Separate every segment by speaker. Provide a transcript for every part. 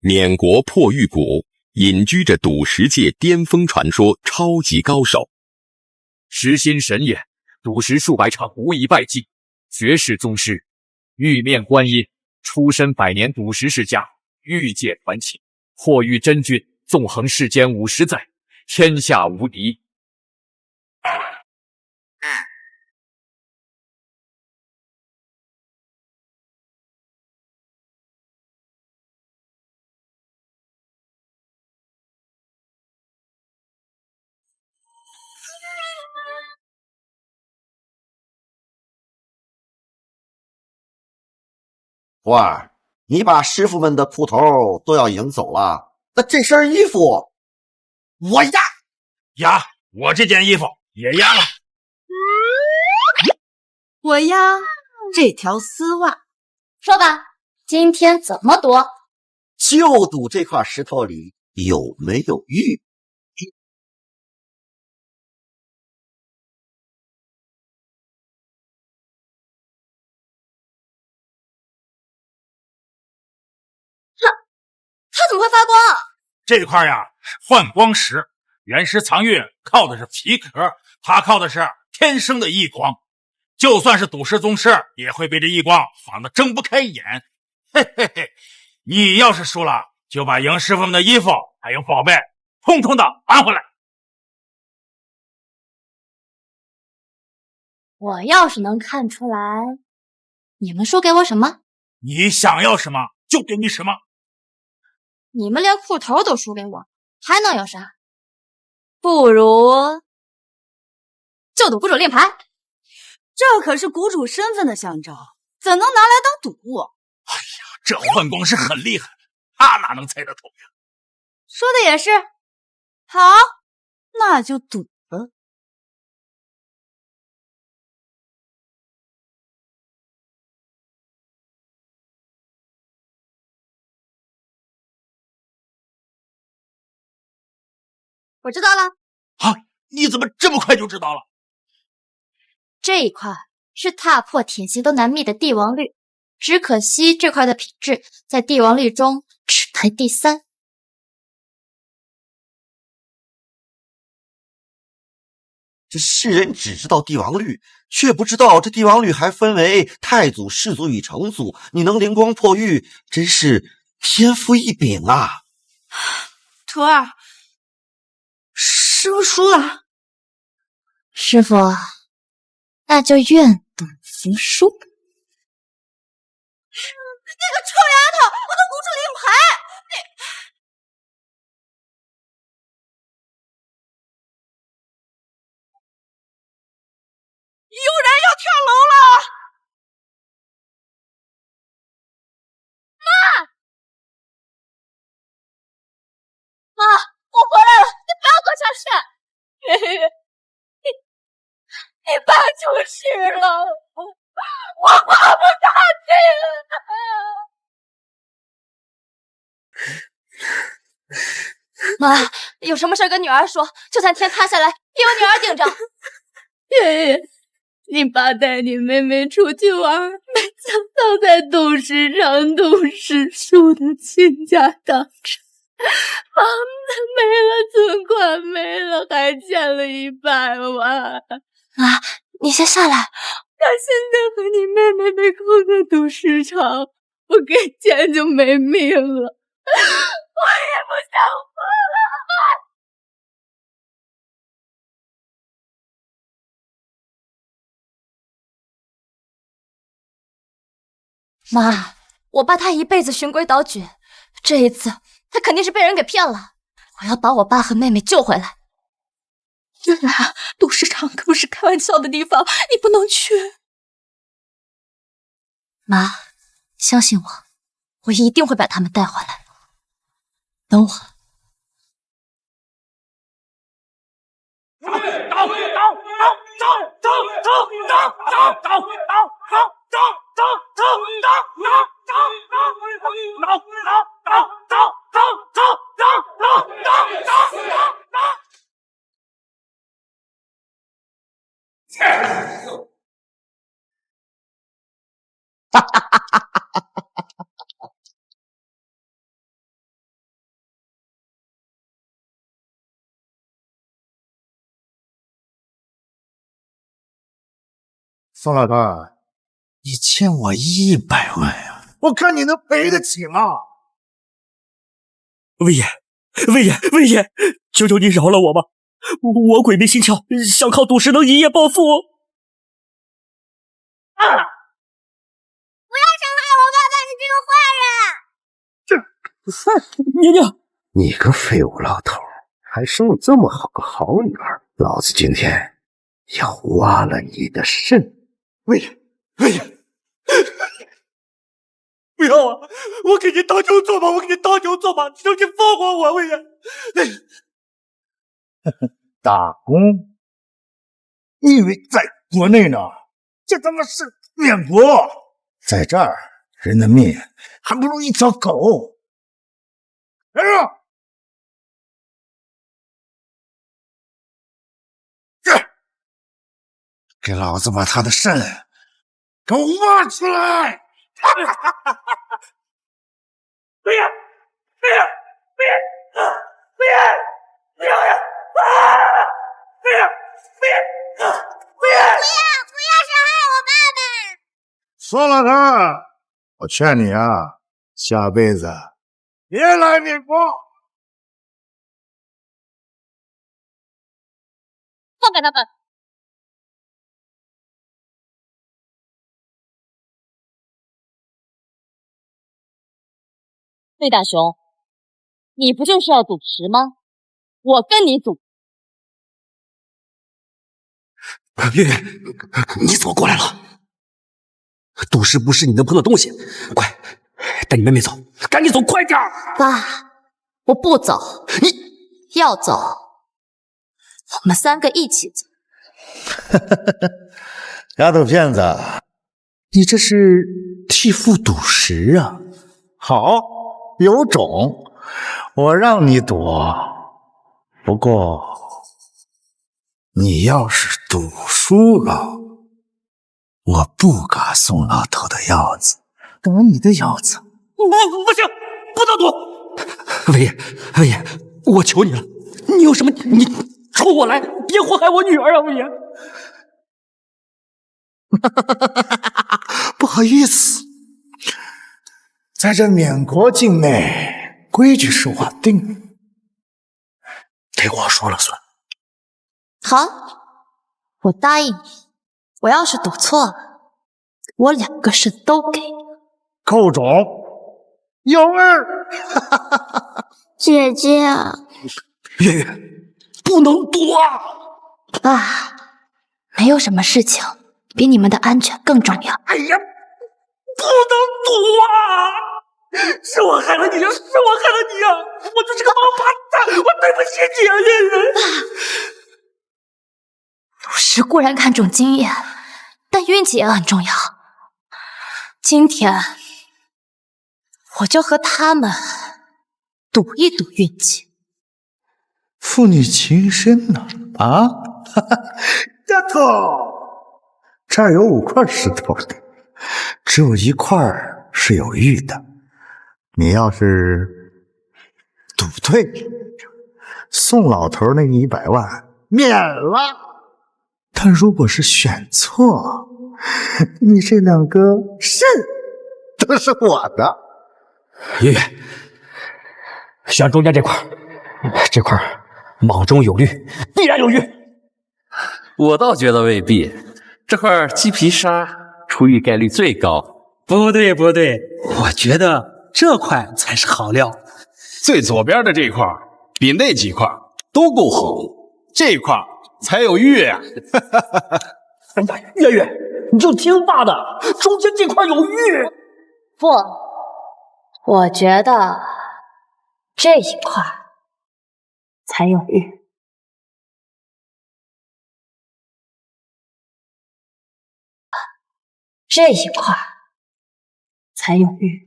Speaker 1: 碾国破玉谷隐居着赌石界巅峰传说超级高手。
Speaker 2: 石心神眼，赌石数百场无一败绩，绝世宗师。玉面观音，出身百年赌石世家，玉界传奇。破玉真君，纵横世间50载，天下无敌。
Speaker 3: 徒儿，你把师傅们的铺头都要赢走了，那这身衣服我压！
Speaker 4: 压！我这件衣服也压了。
Speaker 5: 我压这条丝袜。
Speaker 6: 说吧，今天怎么赌？
Speaker 3: 就赌这块石头里有没有玉。
Speaker 5: 它怎么会发光啊？
Speaker 4: 这块呀是幻光石，原石藏玉靠的是皮壳，它靠的是天生的异光。就算是赌石宗师，也会被这异光晃得睁不开眼。嘿嘿嘿，你要是输了，就把赢师傅们的衣服还有宝贝，通通的还回来。
Speaker 6: 我要是能看出来，你们说给我什么？
Speaker 4: 你想要什么就给你什么。
Speaker 6: 你们连裤头都输给我，还能有啥？不如就赌谷主令牌。
Speaker 5: 这可是谷主身份的象征，怎能拿来当赌？
Speaker 4: 哎呀，这幻光石很厉害，他哪能猜得透呀？
Speaker 6: 说的也是。
Speaker 5: 好，那就赌了。
Speaker 6: 我知道了。
Speaker 4: 啊，你怎么这么快就知道了？
Speaker 6: 这一块是踏破铁鞋都难觅的帝王绿，只可惜这块的品质在帝王绿中只排第3。
Speaker 3: 这世人只知道帝王绿，却不知道这帝王绿还分为太祖、世祖与成祖。你能灵光破玉，真是天赋异禀啊！
Speaker 5: 徒儿，师傅输了。
Speaker 6: 师傅，那就愿赌服输。
Speaker 5: 那个臭丫头，我的谷主令牌！有人要跳楼了！
Speaker 6: 妈，我回来了，你不要多想事。你爸出事了，我活不下去了。妈，有什么事跟女儿说，就算天塌下来，也有女儿顶着。
Speaker 7: 爷爷，你爸带你妹妹出去玩，没想到在赌石场赌石输的倾家荡产，房子没了，存款没了，还欠了100万。
Speaker 6: 妈，你先下来。
Speaker 7: 他现在和你妹妹被扣在赌石场，不给钱就没命了。我也不想活了。
Speaker 6: 妈，我爸他一辈子循规蹈矩，这一次他肯定是被人给骗了。我要把我爸和妹妹救回来。
Speaker 7: 月兰，赌石场可不是开玩笑的地方，你不能去。
Speaker 6: 妈，相信我，我一定会把他们带回来。等我。
Speaker 3: 哈哈哈哈哈哈！
Speaker 8: 宋老头，你欠我100万呀，我看你能赔得起吗？
Speaker 9: 魏爷，魏爷，求求你饶了我吧！我鬼迷心窍，想靠赌石能一夜暴富。
Speaker 7: 不要伤害我爸爸，你这个坏人！
Speaker 9: 娘娘，
Speaker 8: 你个废物老头，还生了这么好个好女儿，老子今天要挖了你的肾！
Speaker 9: 魏爷，不要啊！我给您当牛做马，求您放过我，魏爷。
Speaker 8: 打工？你以为在国内呢？这他妈是缅国，在这儿人的命还不如一条狗。来人！给老子把他的肾给我挖出来！
Speaker 9: 魏爷，不要呀！
Speaker 7: 不要伤害我爸爸！
Speaker 8: 宋老头，我劝你啊，下辈子别来缅国。
Speaker 7: 放开他们！魏大雄，你不就是要赌石吗？我跟你赌。
Speaker 9: 月月，你怎么过来了？赌石不是你能碰的东西，快带你妹妹走，赶紧走，快点！
Speaker 6: 爸，我不走，你要走，我们3个一起走。
Speaker 8: 丫头片子，你这是替父赌石啊？好，有种，我让你赌。不过，你要是赌输了，我不嘎宋老头的腰子，嘎你的腰子。
Speaker 9: 不行，不能赌！魏爷，我求你了，你有什么你冲我来，别祸害我女儿啊，魏爷！
Speaker 8: 不好意思，在这缅国境内，规矩是我定，得我说了算。
Speaker 6: 好，我答应你，我要是赌错了，我2个肾都给你。
Speaker 8: 寇种，有儿。
Speaker 7: 姐姐，
Speaker 9: 月月，不能赌啊！
Speaker 6: 爸，没有什么事情比你们的安全更重要。
Speaker 9: 哎呀，不能赌啊！是我害了你啊！我就是个王八蛋，我对不起你啊，月月。
Speaker 6: 赌石固然看重经验，但运气也很重要。今天我就和他们赌一赌运气。
Speaker 8: 父女情深呐！啊，丫头，这儿有5块石头的，只有1块是有玉的。你要是赌对，宋老头那100万免了。但如果是选错，你这2个肾都是我的。
Speaker 9: 月月，选中间这块，莽中有绿，必然有玉。
Speaker 10: 我倒觉得未必，这块鸡皮沙出玉概率最高。
Speaker 9: 不对，我觉得这块才是好料。
Speaker 11: 最左边的这块比那几块都够红，这块才有玉啊！
Speaker 9: 月月，你就听爸的，中间这块有玉。
Speaker 6: 不，我觉得这一块才有玉。这一块才有玉。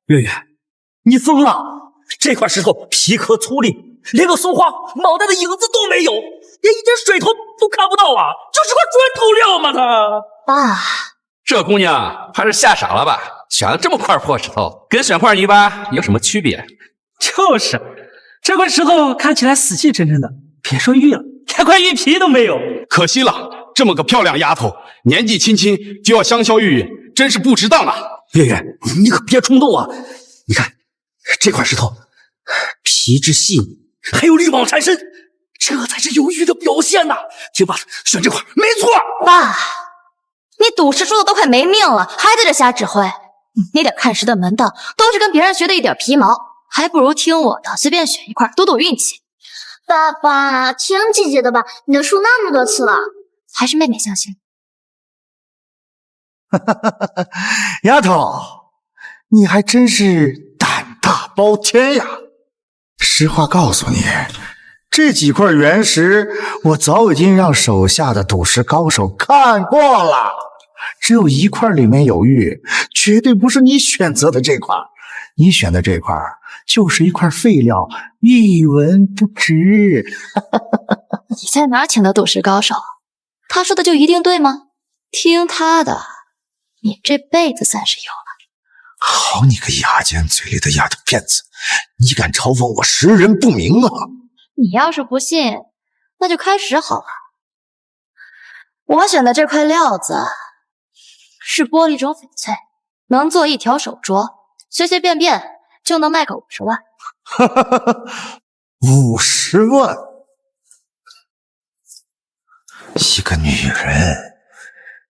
Speaker 9: 月月，你疯了！这块石头皮壳粗粝，连个松花脑袋的影子都没有，连一点水头都看不到啊！就是块砖头料嘛，它。
Speaker 6: 爸，
Speaker 10: 这姑娘还是吓傻了吧？选了这么块破石头，跟选块泥巴有什么区别？
Speaker 9: 就是，这块石头看起来死气沉沉的，别说玉了，连块玉皮都没有。
Speaker 11: 可惜了，这么个漂亮丫头，年纪轻轻就要香消玉殒，真是不值当啊！
Speaker 9: 月月，你可别冲动啊！你看这块石头，皮质细腻，还有绿蟒缠身，这才是有玉的表现呐！听爸的，选这块没错。
Speaker 6: 爸，你赌石输的都快没命了，还在这瞎指挥。你那点看石的门道，都是跟别人学的一点皮毛，还不如听我的，随便选一块赌赌运气。
Speaker 7: 爸爸，听姐姐的吧，你都输那么多次了。
Speaker 6: 还是妹妹相信。
Speaker 8: 丫头，你还真是胆大包天呀！实话告诉你，这几块原石我早已经让手下的赌石高手看过了，只有一块里面有玉，绝对不是你选择的这块。你选的这块就是一块废料，一文不值。
Speaker 6: 你在哪儿请的赌石高手？他说的就一定对吗？听他的，你这辈子算是有了。
Speaker 8: 好你个牙尖嘴利的丫头片子，你敢嘲讽我识人不明啊！
Speaker 6: 你要是不信，那就开始好了。我选的这块料子是玻璃种翡翠，能做一条手镯，随随便便就能卖个50万。
Speaker 8: 50万！一个女人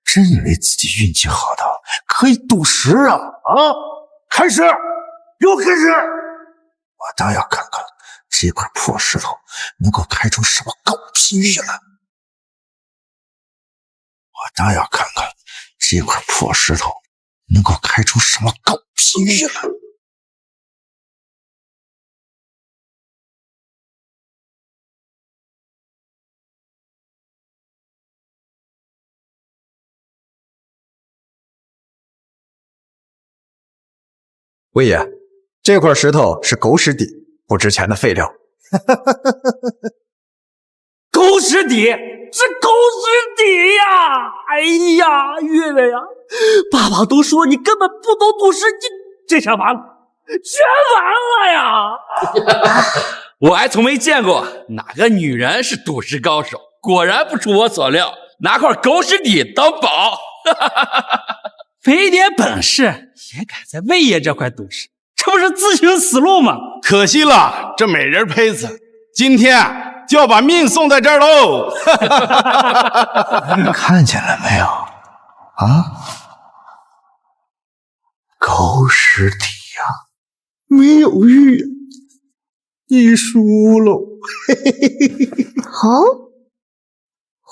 Speaker 8: 真以为自己运气好到可以赌石啊！开始，又开始！我倒要看看这块破石头能够开出什么狗屁玉来！我倒要看看这块破石头能够开出什么狗屁玉来！
Speaker 12: 魏爷，这块石头是狗屎底，不值钱的废料。
Speaker 9: 狗屎底，是狗屎底呀！哎呀，月月呀，爸爸都说你根本不懂赌石，你这下完了，全完了呀！
Speaker 10: 我还从没见过哪个女人是赌石高手，果然不出我所料，拿块狗屎底当宝。
Speaker 9: 没点本事也敢在魏爷这块赌石，这不是自寻死路吗？
Speaker 11: 可惜了，这美人胚子今天就要把命送在这儿喽！
Speaker 8: 看见了没有？啊，狗屎底呀，没有玉，你输喽！
Speaker 6: 哦，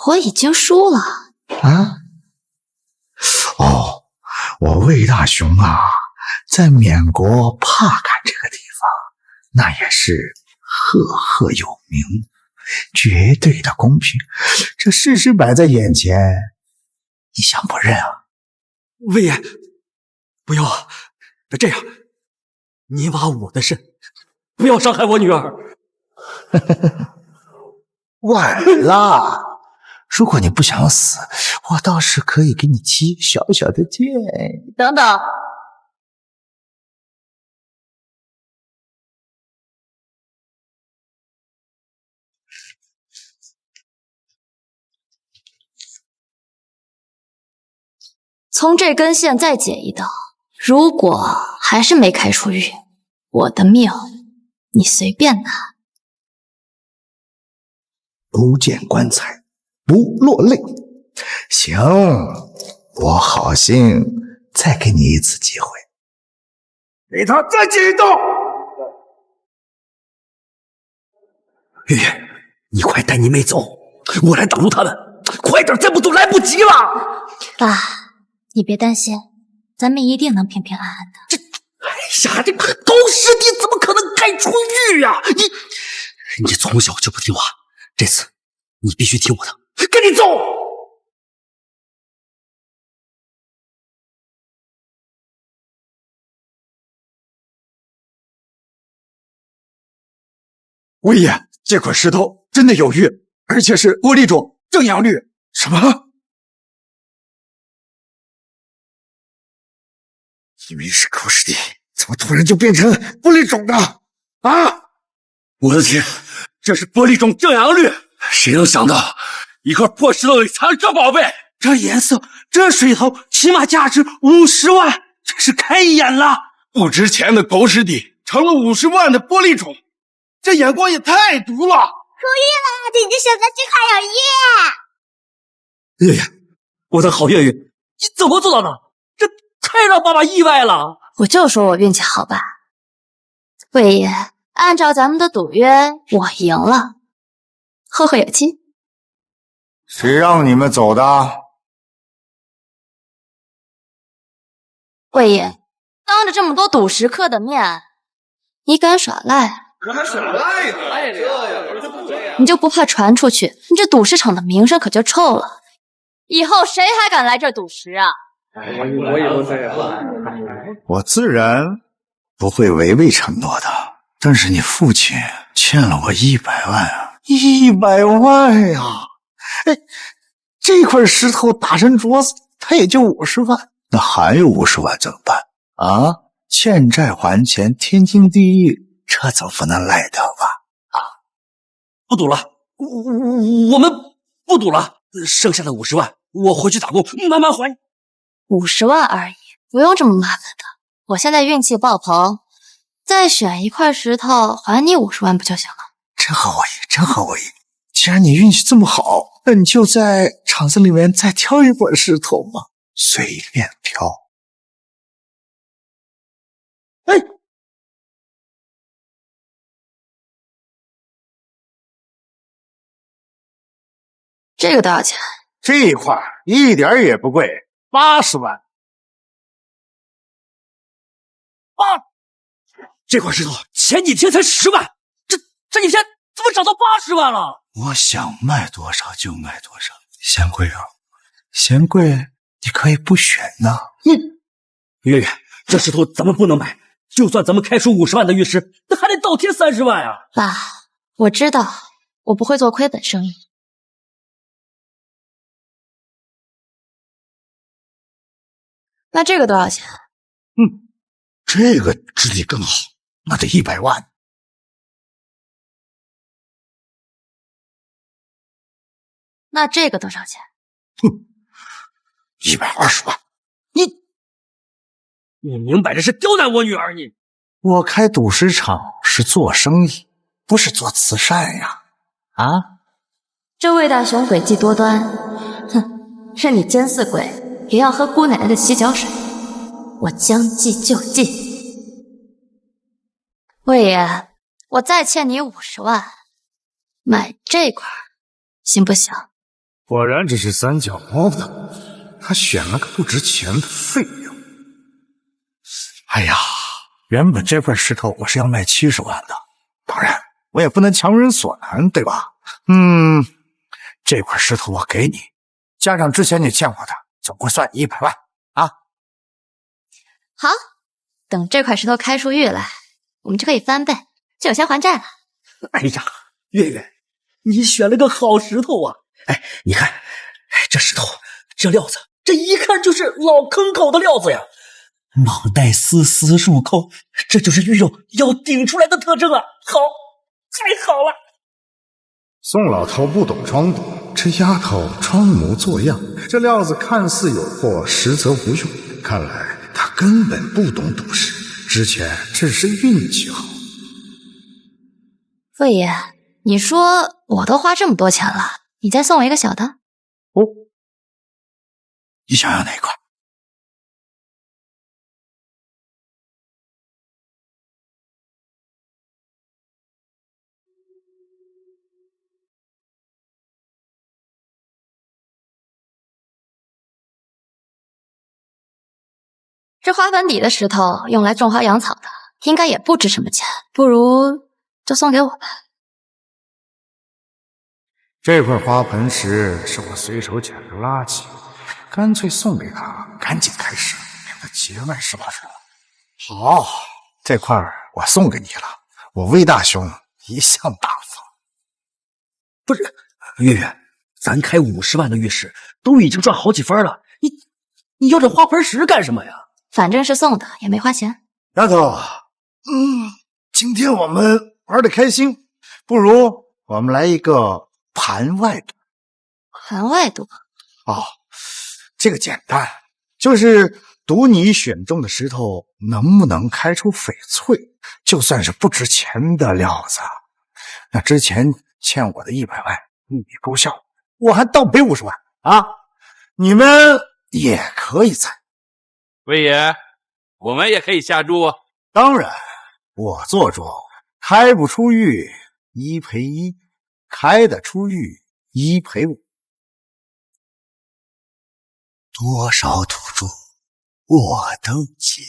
Speaker 6: 我已经输了
Speaker 8: 啊？哦，我魏大雄啊，在缅国帕坎这个地方，那也是赫赫有名，绝对的公平。这事实摆在眼前，你想不认啊？
Speaker 9: 魏爷，不要啊！别这样，你挖我的肾，不要伤害我女儿。
Speaker 8: 晚了。如果你不想死，我倒是可以给你起小小的剑。
Speaker 6: 等等，从这根线再解一道，如果还是没开出玉，我的命你随便拿。
Speaker 8: 不见棺材不落泪。行，我好心再给你一次机会，给他再解一道。
Speaker 9: 月月，你快带你妹走，我来挡住他们，快点，再不走来不及了。
Speaker 6: 爸，你别担心，咱们一定能平平安安的。
Speaker 9: 哎呀，这狗屎地怎么可能开出玉呀？你从小就不听话，这次你必须听我的，赶紧走！
Speaker 12: 魏爷，这块石头真的有玉，而且是玻璃种正阳绿。什么？明明是狗屎地，怎么突然就变成玻璃种的？啊！
Speaker 9: 我的天，这是玻璃种正阳绿，谁能想到一块破石头里藏着宝贝，
Speaker 13: 这颜色，这水头，起码价值50万，真是开眼了！
Speaker 11: 不值钱的狗屎底成了50万的玻璃种，这眼光也太毒了！
Speaker 14: 可以了，姐姐手上这块有玉。
Speaker 9: 月月，我的好月月，你怎么做到的？这太让爸爸意外了！
Speaker 6: 我就说我运气好吧。魏爷，按照咱们的赌约，我赢了，后会有期。
Speaker 8: 谁让你们走的？
Speaker 6: 魏爷，当着这么多赌石客的面，你敢耍赖？
Speaker 11: 还耍赖呢？
Speaker 6: 你就不怕传出去，你这赌石场的名声可就臭了。以后谁还敢来这儿赌石啊？
Speaker 8: 我也不在啊。我自然不会违背承诺的，但是你父亲欠了我100万啊！100万呀！哎，这块石头打成镯子，他也就50万，那还有50万怎么办啊？欠债还钱，天经地义，这总不能赖掉吧？
Speaker 9: 不赌了，我们不赌了，剩下的50万我回去打工慢慢还。
Speaker 6: 50万而已，不用这么麻烦的。我现在运气爆棚，再选一块石头还你50万不就行了？
Speaker 8: 真合我意，真合我意。既然你运气这么好，那你就在场子里面再挑一块石头嘛，随便挑。
Speaker 9: 哎，
Speaker 6: 这个多少钱？
Speaker 8: 这一块一点也不贵，80万。
Speaker 9: 这块石头前几天才10万，这几天怎么涨到80万了？
Speaker 8: 我想卖多少就卖多少，嫌贵啊？嫌贵你可以不选呐。
Speaker 9: 月月，这石头咱们不能买，就算咱们开出50万的玉石，那还得倒贴30万啊！
Speaker 6: 爸，我知道我不会做亏本生意。那这个多少钱？
Speaker 8: 这个质地更好，那得100万。
Speaker 6: 那这个多少钱
Speaker 8: ？120万。
Speaker 9: 你明摆着是刁难我女儿，你！
Speaker 8: 我开赌石场是做生意，不是做慈善呀！啊！
Speaker 6: 这魏大雄诡计多端，哼，是你奸似鬼，也要喝姑奶奶的洗脚水。我将计就计。魏爷，我再欠你50万，买这块行不行？
Speaker 8: 果然只是三脚猫的，他选了个不值钱的废料。哎呀，原本这块石头我是要卖70万的，当然我也不能强人所难，对吧？这块石头我给你，加上之前你欠我的，总共算你100万啊！
Speaker 6: 好，等这块石头开出玉来，我们就可以翻倍，就有钱还债了。
Speaker 9: 哎呀，月月，你选了个好石头啊！哎，你看，这石头，这料子，这一看就是老坑口的料子呀。脑袋丝丝入扣，这就是玉肉要顶出来的特征啊！好，太好了！
Speaker 8: 宋老头不懂装懂，这丫头装模作样，这料子看似有货，实则无用。看来她根本不懂赌石，之前只是运气好。
Speaker 6: 魏爷，你说我都花这么多钱了，你再送我一个小的？
Speaker 8: 哦，你想要哪一块？
Speaker 6: 这花盆底的石头用来种花养草的，应该也不值什么钱，不如就送给我吧。
Speaker 8: 这块花盆石是我随手捡的垃圾，干脆送给他，赶紧开始，免得节外生枝了。好，这块我送给你了，我魏大兄一向大方。
Speaker 9: 不是，月月，咱开50万的玉石都已经赚好几分了，你要这花盆石干什么呀？
Speaker 6: 反正是送的，也没花钱。
Speaker 8: 丫头，今天我们玩得开心，不如我们来一个盘外的。
Speaker 6: 盘外赌
Speaker 8: 哦，这个简单，就是赌你选中的石头能不能开出翡翠。就算是不值钱的料子，那之前欠我的100万一笔勾销，我还倒赔50万啊！你们也可以猜。
Speaker 10: 魏爷，我们也可以下注。
Speaker 8: 当然，我做主，开不出玉1赔1，开得出玉1赔5。多少赌注我都接。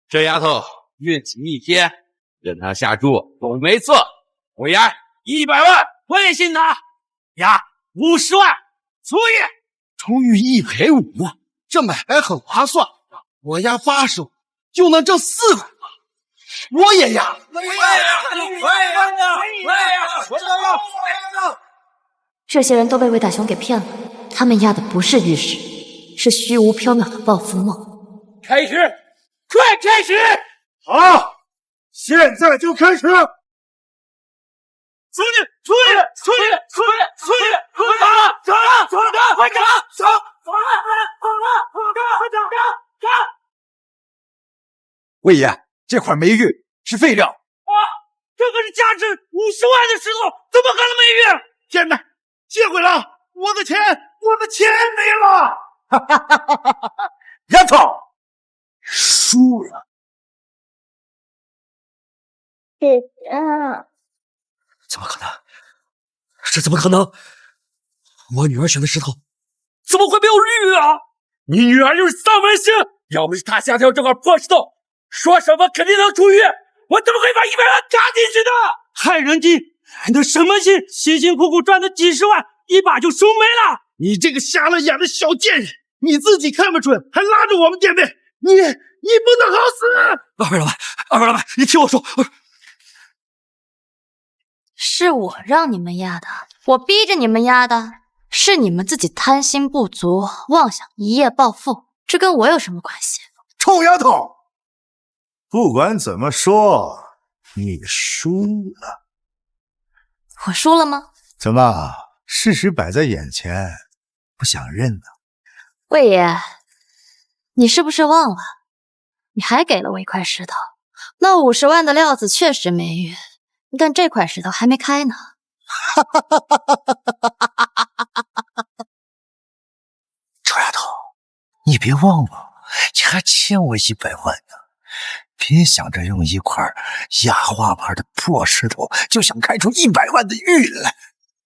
Speaker 10: 这丫头运气逆天，跟她下注都没错。我押100万，
Speaker 13: 我也信他，押50万，出玉。
Speaker 12: 出玉1赔5，这买卖很划算。我押80万就能挣400万，我也押。
Speaker 6: 这些人都被魏大雄给骗了，他们压的不是玉石，是虚无缥缈的暴富梦。
Speaker 13: 开始，快开始！
Speaker 8: 好，现在就开始。
Speaker 13: 出去，出去，出去，出去，出去！快走了，走了，走了，快走，走，走了，走了，快走，走！
Speaker 12: 魏爷，这块没玉是废料。
Speaker 13: 哇，这可是价值50万的石头，怎么可能没玉？
Speaker 12: 天哪，借回了，我的钱没了！哈哈哈哈哈！丫头，输了。
Speaker 7: 姐姐。
Speaker 9: 怎么可能？这怎么可能？我女儿选的石头怎么会没有玉啊？你女儿就是丧门星，要不是她下挑这块破石头，说什么肯定能出玉，我怎么会把100万扎进去的？
Speaker 13: 害人精，那什么心，辛辛苦苦赚的几十万，一把就收没了。
Speaker 12: 你这个瞎了眼的小贱人，你自己看不准，还拉着我们垫背，你不能好死！
Speaker 9: 二位老板，你听我说。
Speaker 6: 是我让你们压的，我逼着你们压的，是你们自己贪心不足，妄想一夜暴富，这跟我有什么关系？
Speaker 8: 臭丫头，不管怎么说，你输了。
Speaker 6: 我输了吗？
Speaker 8: 怎么，事实摆在眼前，不想认呢？
Speaker 6: 魏爷，你是不是忘了？你还给了我一块石头，那50万的料子确实没玉。但这块石头还没开呢。
Speaker 8: 臭丫头，你别忘了，你还欠我100万呢。别想着用一块压花盘的破石头就想开出100万的玉来。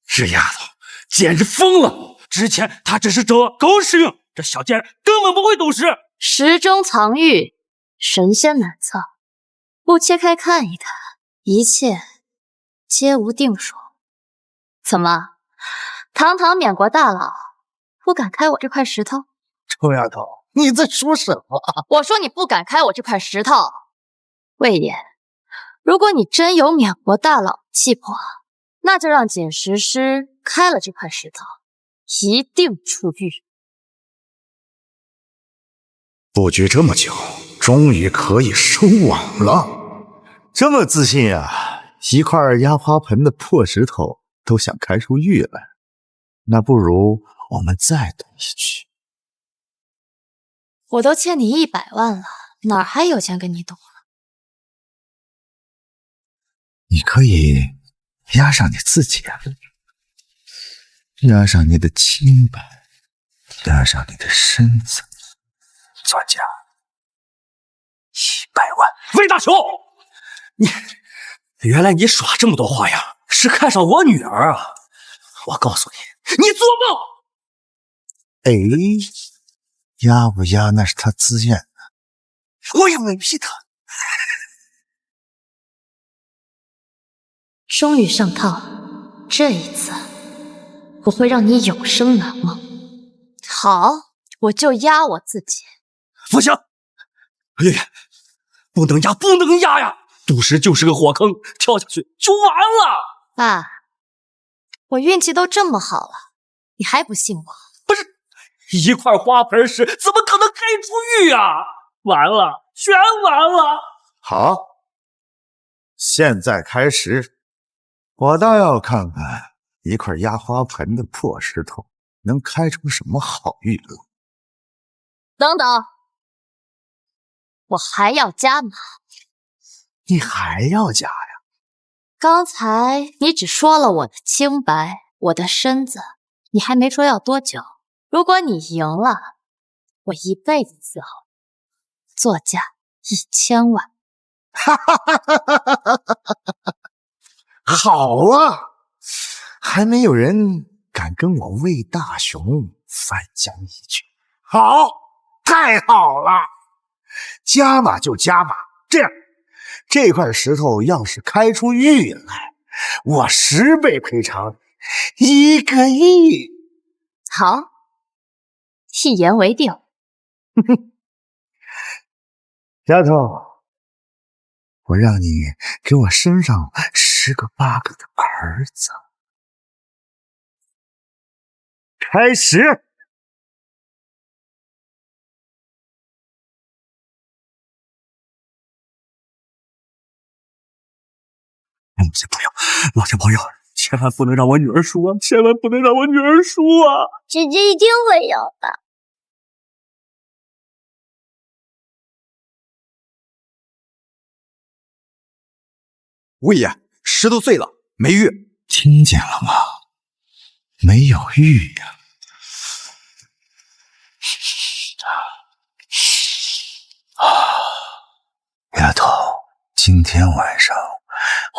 Speaker 13: 这丫头简直疯了！之前她只是走狗屎运，这小贱人根本不会赌石。
Speaker 6: 石中藏玉，神仙难测，不切开看一看，一切皆无定数。怎么，堂堂缅国大佬不敢开我这块石头？
Speaker 8: 臭丫头，你在说什么？
Speaker 6: 我说你不敢开我这块石头。魏爷，如果你真有缅国大佬气魄，那就让捡石师开了这块石头，一定出玉。
Speaker 8: 布局这么久，终于可以收网了。这么自信啊！一块压花盆的破石头都想开出玉来，那不如我们再赌一局。
Speaker 6: 我都欠你100万了，哪还有钱跟你赌了？
Speaker 8: 你可以压上你自己啊，压上你的清白，压上你的身子，作价100万。
Speaker 9: 魏大雄，原来你耍这么多花样，是看上我女儿啊！我告诉你，你做梦！
Speaker 8: 哎，压不压那是他自愿的，我又没逼他。
Speaker 6: 终于上套了，这一次我会让你永生难忘。好，我就压我自己。
Speaker 9: 不行，月月，不能压呀！赌石就是个火坑，跳下去就完了。
Speaker 6: 爸，我运气都这么好了，你还不信我？
Speaker 9: 不是，一块花盆石怎么可能开出玉啊？完了，全完了。
Speaker 8: 好，现在开始，我倒要看看一块压花盆的破石头能开出什么好玉来。
Speaker 6: 等等，我还要加码。
Speaker 8: 你还要加呀？
Speaker 6: 刚才你只说了我的清白，我的身子，你还没说要多久。如果你赢了，我一辈子伺候，作价1000万。
Speaker 8: 哈哈哈哈哈哈！好啊，还没有人敢跟我魏大雄反将一军。好，太好了，加码就加码。这样，这块石头要是开出玉来，我10倍赔偿1个亿。
Speaker 6: 好，一言为定。
Speaker 8: 丫头，我让你给我生上10个8个的儿子。开始。老天保佑，老天保佑，千万不能让我女儿输啊！千万不能让我女儿输啊！
Speaker 14: 姐姐一定会有的。
Speaker 15: 魏爷，石头碎了，没玉。
Speaker 8: 听见了吗？没有玉呀！丫头，今天晚上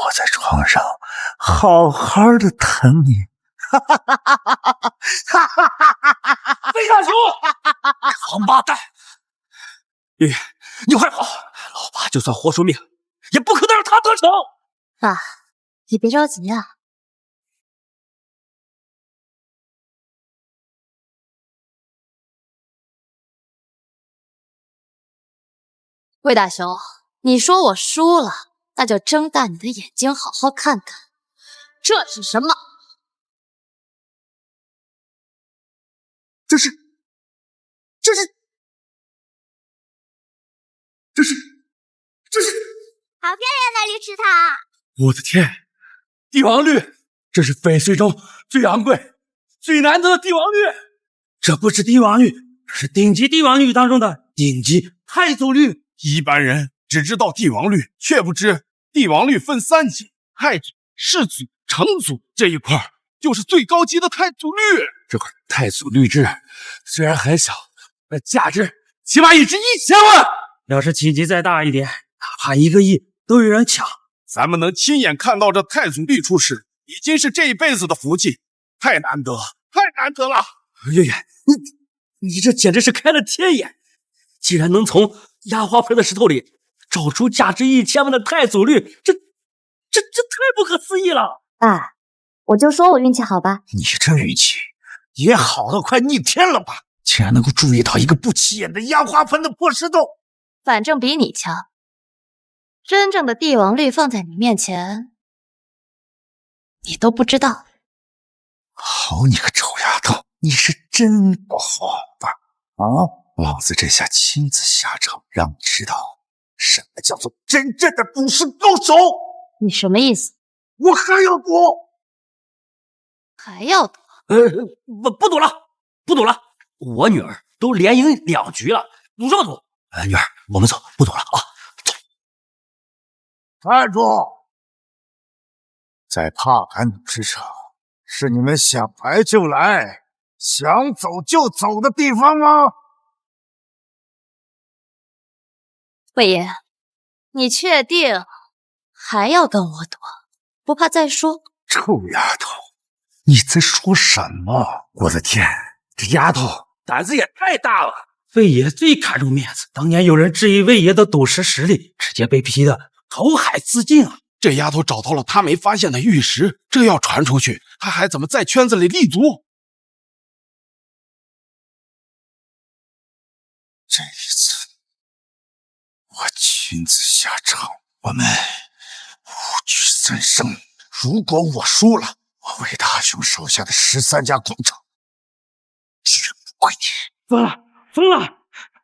Speaker 8: 我在床上好好的疼你。哈哈哈哈哈哈！
Speaker 9: 魏大雄，王八蛋！玉，你快跑！老爸就算活出命，也不可能让他得逞。
Speaker 6: 爸，你别着急啊。魏大雄，你说我输了，那就睁大你的眼睛，好好看看，这是什么？
Speaker 8: 这是
Speaker 14: 好漂亮的绿池桃！
Speaker 9: 我的天，帝王绿，这是翡翠中最昂贵、最难得的帝王绿。这不是帝王绿，是顶级帝王绿当中的顶级太祖绿。
Speaker 11: 一般人只知道帝王绿，却不知帝王绿分3级：太祖、世祖、成祖，这一块就是最高级的太祖绿。
Speaker 9: 这块太祖绿质虽然很小，但价值起码也值1000万。要是体积再大一点，哪怕1个亿都有人抢。
Speaker 11: 咱们能亲眼看到这太祖绿出世，已经是这一辈子的福气，太难得，太难得了。
Speaker 9: 月月，你这简直是开了天眼！既然能从压花盆的石头里找出价值1000万的太祖绿，这太不可思议了！
Speaker 6: 爸，我就说我运气好吧。
Speaker 8: 你这运气也好到快逆天了吧？竟然能够注意到一个不起眼的压花盆的破石头，
Speaker 6: 反正比你强。真正的帝王绿放在你面前，你都不知道。
Speaker 8: 好你个臭丫头，你是真不好吧？啊！老子这下亲自下场，让你知道什么叫做真正的赌石高手。
Speaker 6: 你什么意思？
Speaker 8: 我还要赌，
Speaker 6: 还要赌？
Speaker 9: 不赌了，不赌了！我女儿都连赢2局了，赌什么赌？女儿，我们走，不赌了啊！走。
Speaker 8: 站住！在帕坎赌石场，是你们想来就来、想走就走的地方吗？
Speaker 6: 魏爷，你确定还要跟我赌？不怕再说？
Speaker 8: 臭丫头，你在说什么？我的天，这丫头
Speaker 9: 胆子也太大了！魏爷最看重面子，当年有人质疑魏爷的赌石实力，直接被批得投海自尽啊！
Speaker 11: 这丫头找到了她没发现的玉石，这要传出去，她还怎么在圈子里立足？
Speaker 8: 这一次，我亲自下场，我们5局3胜。如果我输了，我魏大雄手下的13家矿场绝不归你。
Speaker 9: 疯了，疯了！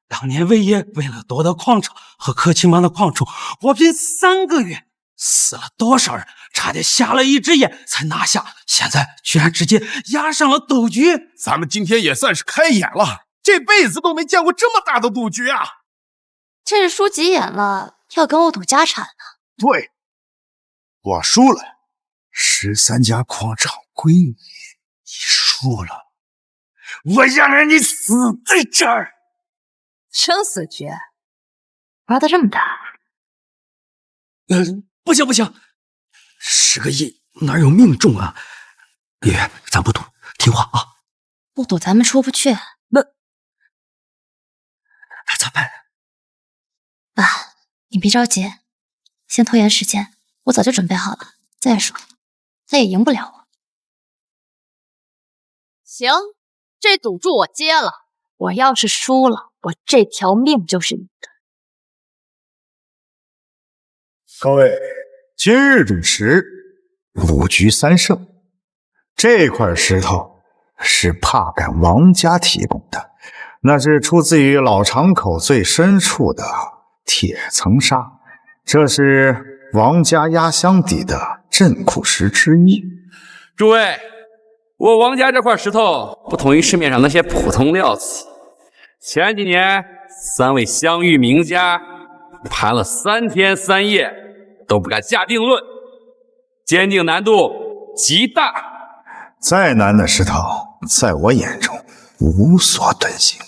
Speaker 9: 当年魏爷为了夺得矿场和柯青帮的矿主，火拼3个月死了多少人，差点瞎了一只眼才拿下，现在居然直接压上了赌局。
Speaker 11: 咱们今天也算是开眼了，这辈子都没见过这么大的赌局啊！
Speaker 6: 这是输急眼了，要跟我赌家产呢。
Speaker 8: 对，我输了，13家矿场归你，你输了，我让你死在这儿。
Speaker 6: 生死决，玩得这么大？
Speaker 9: 不行不行，10个亿哪有命中啊？月月，咱不赌，听话啊！
Speaker 6: 不赌咱们出不去。
Speaker 9: 那咋办？
Speaker 6: 爸，你别着急，先拖延时间，我早就准备好了。再说，他也赢不了我。
Speaker 7: 行，这赌注我接了。
Speaker 6: 我要是输了，我这条命就是你的。
Speaker 8: 各位，今日主持5局3胜。这块石头是帕敢王家提供的，那是出自于老场口最深处的铁层沙，这是王家压箱底的镇库石之一。
Speaker 10: 诸位，我王家这块石头不同于市面上那些普通料子。前几年3位相遇名家盘了3天3夜，都不敢下定论，鉴定难度极大。
Speaker 8: 再难的石头，在我眼中无所遁形。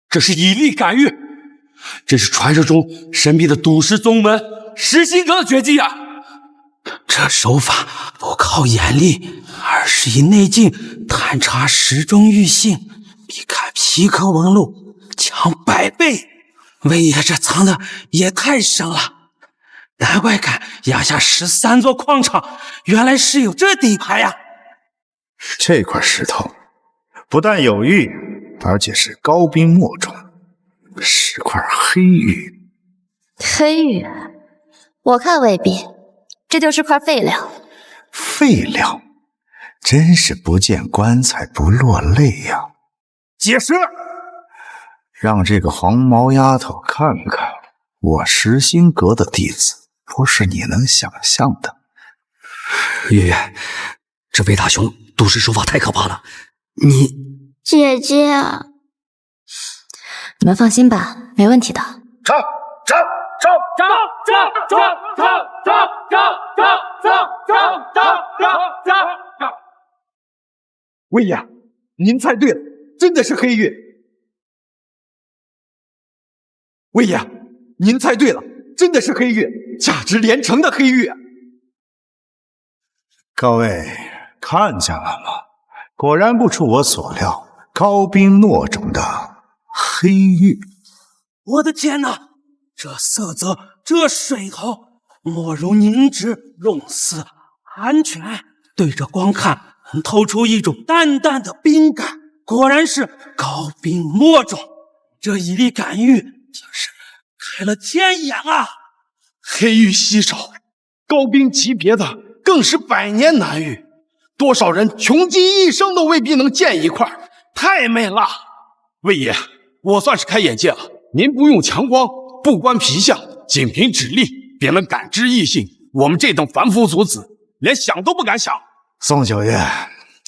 Speaker 10: 这是以力感玉，这是传说中神秘的赌石宗门石心阁的绝技啊！
Speaker 9: 这手法不靠眼力，而是以内劲探查石中玉性，比看皮壳纹路强100倍。魏爷这藏的也太深了，难怪敢压下13座矿场，原来是有这底牌呀！
Speaker 8: 这块石头不但有玉，而且是高冰墨种，是块黑玉。
Speaker 6: 黑玉？我看未必，这就是块废料。
Speaker 8: 废料？真是不见棺材不落泪呀！解释！让这个黄毛丫头看看，我石心阁的弟子不是你能想象的。
Speaker 9: 月月，这魏大雄赌石手法太可怕了，你……
Speaker 14: 姐姐，
Speaker 6: 你们放心吧，没问题的。
Speaker 8: 唱！
Speaker 15: 魏爷，您猜对了，真的是黑玉。魏爷，您猜对了，真的是黑玉，价值连城的黑玉。
Speaker 8: 各位看见了吗？果然不出我所料，高冰糯种的黑玉。
Speaker 9: 我的天哪，这色泽，这水头，莫如凝脂，肉丝安全，对着光看能透出一种淡淡的冰感，果然是高冰墨种。这以力感玉真是开了天眼啊！
Speaker 11: 黑玉稀少，高冰级别的更是100年难遇，多少人穷极一生都未必能见一块，太美了。魏爷，我算是开眼界了，您不用强光，不观皮相，仅凭指力便能感知异性，我们这等凡夫俗子连想都不敢想。
Speaker 8: 宋九爷，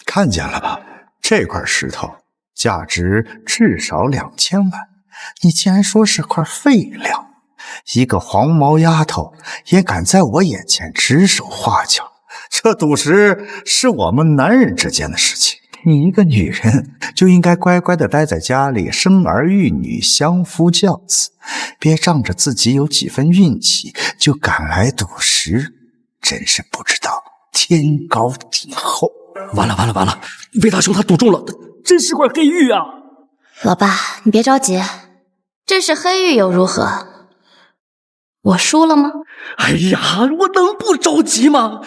Speaker 8: 看见了吧？这块石头价值至少2000万，你竟然说是块废料！一个黄毛丫头也敢在我眼前指手画脚，这赌石是我们男人之间的事情，你一个女人就应该乖乖的待在家里，生儿育女，相夫教子，别仗着自己有几分运气就赶来赌石，真是不知道天高地厚。
Speaker 9: 完了，魏大雄他赌中了，真是块黑玉啊！
Speaker 6: 老爸，你别着急，这是黑玉又如何？我输了吗？
Speaker 9: 哎呀，我能不着急吗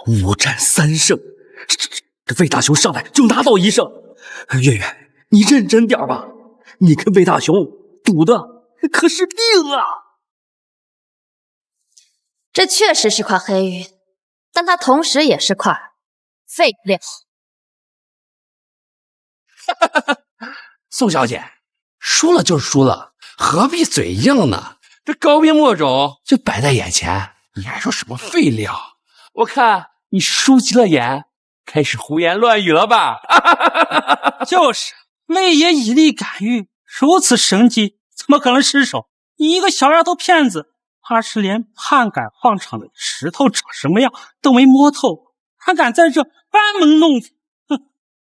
Speaker 9: ？5战3胜，这魏大雄上来就拿到1胜。月月，你认真点吧，你跟魏大雄赌的可是定啊！
Speaker 6: 这确实是块黑玉，但它同时也是块废料。
Speaker 10: 宋小姐，输了就是输了，何必嘴硬呢？这高兵墨种就摆在眼前，你还说什么废料？我看你输急了眼，开始胡言乱语了吧？
Speaker 16: 就是，魏爷以力赶玉，如此神机，怎么可能失手？你一个小丫头片子，20是连判改矿场的石头长什么样都没摸透，还敢在这班门弄斧？哼！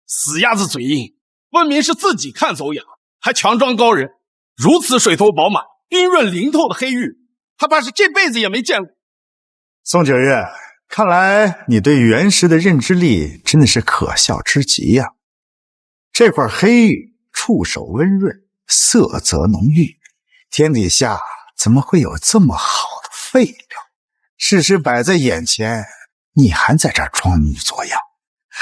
Speaker 11: 死鸭子嘴硬，分明是自己看走眼，还强装高人。如此水头饱满、冰润灵透的黑玉，他怕是这辈子也没见过。
Speaker 8: 宋九月，看来你对原石的认知力真的是可笑之极呀！这块黑玉触手温润，色泽浓郁，天底下怎么会有这么好的废料？事实摆在眼前，你还在这儿装模作样。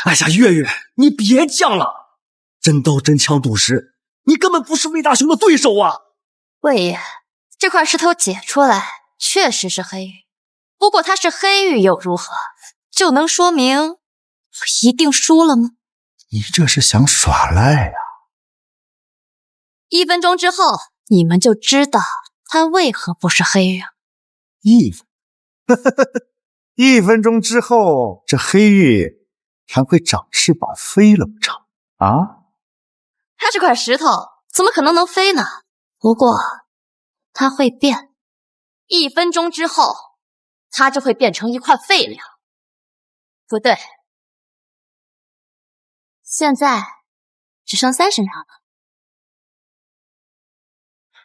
Speaker 9: 哎呀，月月，你别犟了，真刀真枪赌石，你根本不是魏大雄的对手啊！
Speaker 6: 魏爷，这块石头解出来确实是黑玉，不过它是黑玉又如何？就能说明我一定输了吗？
Speaker 8: 你这是想耍赖呀
Speaker 6: ？1分钟之后，你们就知道它为何不是黑玉。
Speaker 8: 1分钟之后，这黑玉还会长翅膀飞了不成？啊？
Speaker 6: 它这块石头怎么可能飞呢？不过它会变，1分钟之后，它就会变成一块废料。不对，现在只剩30秒了。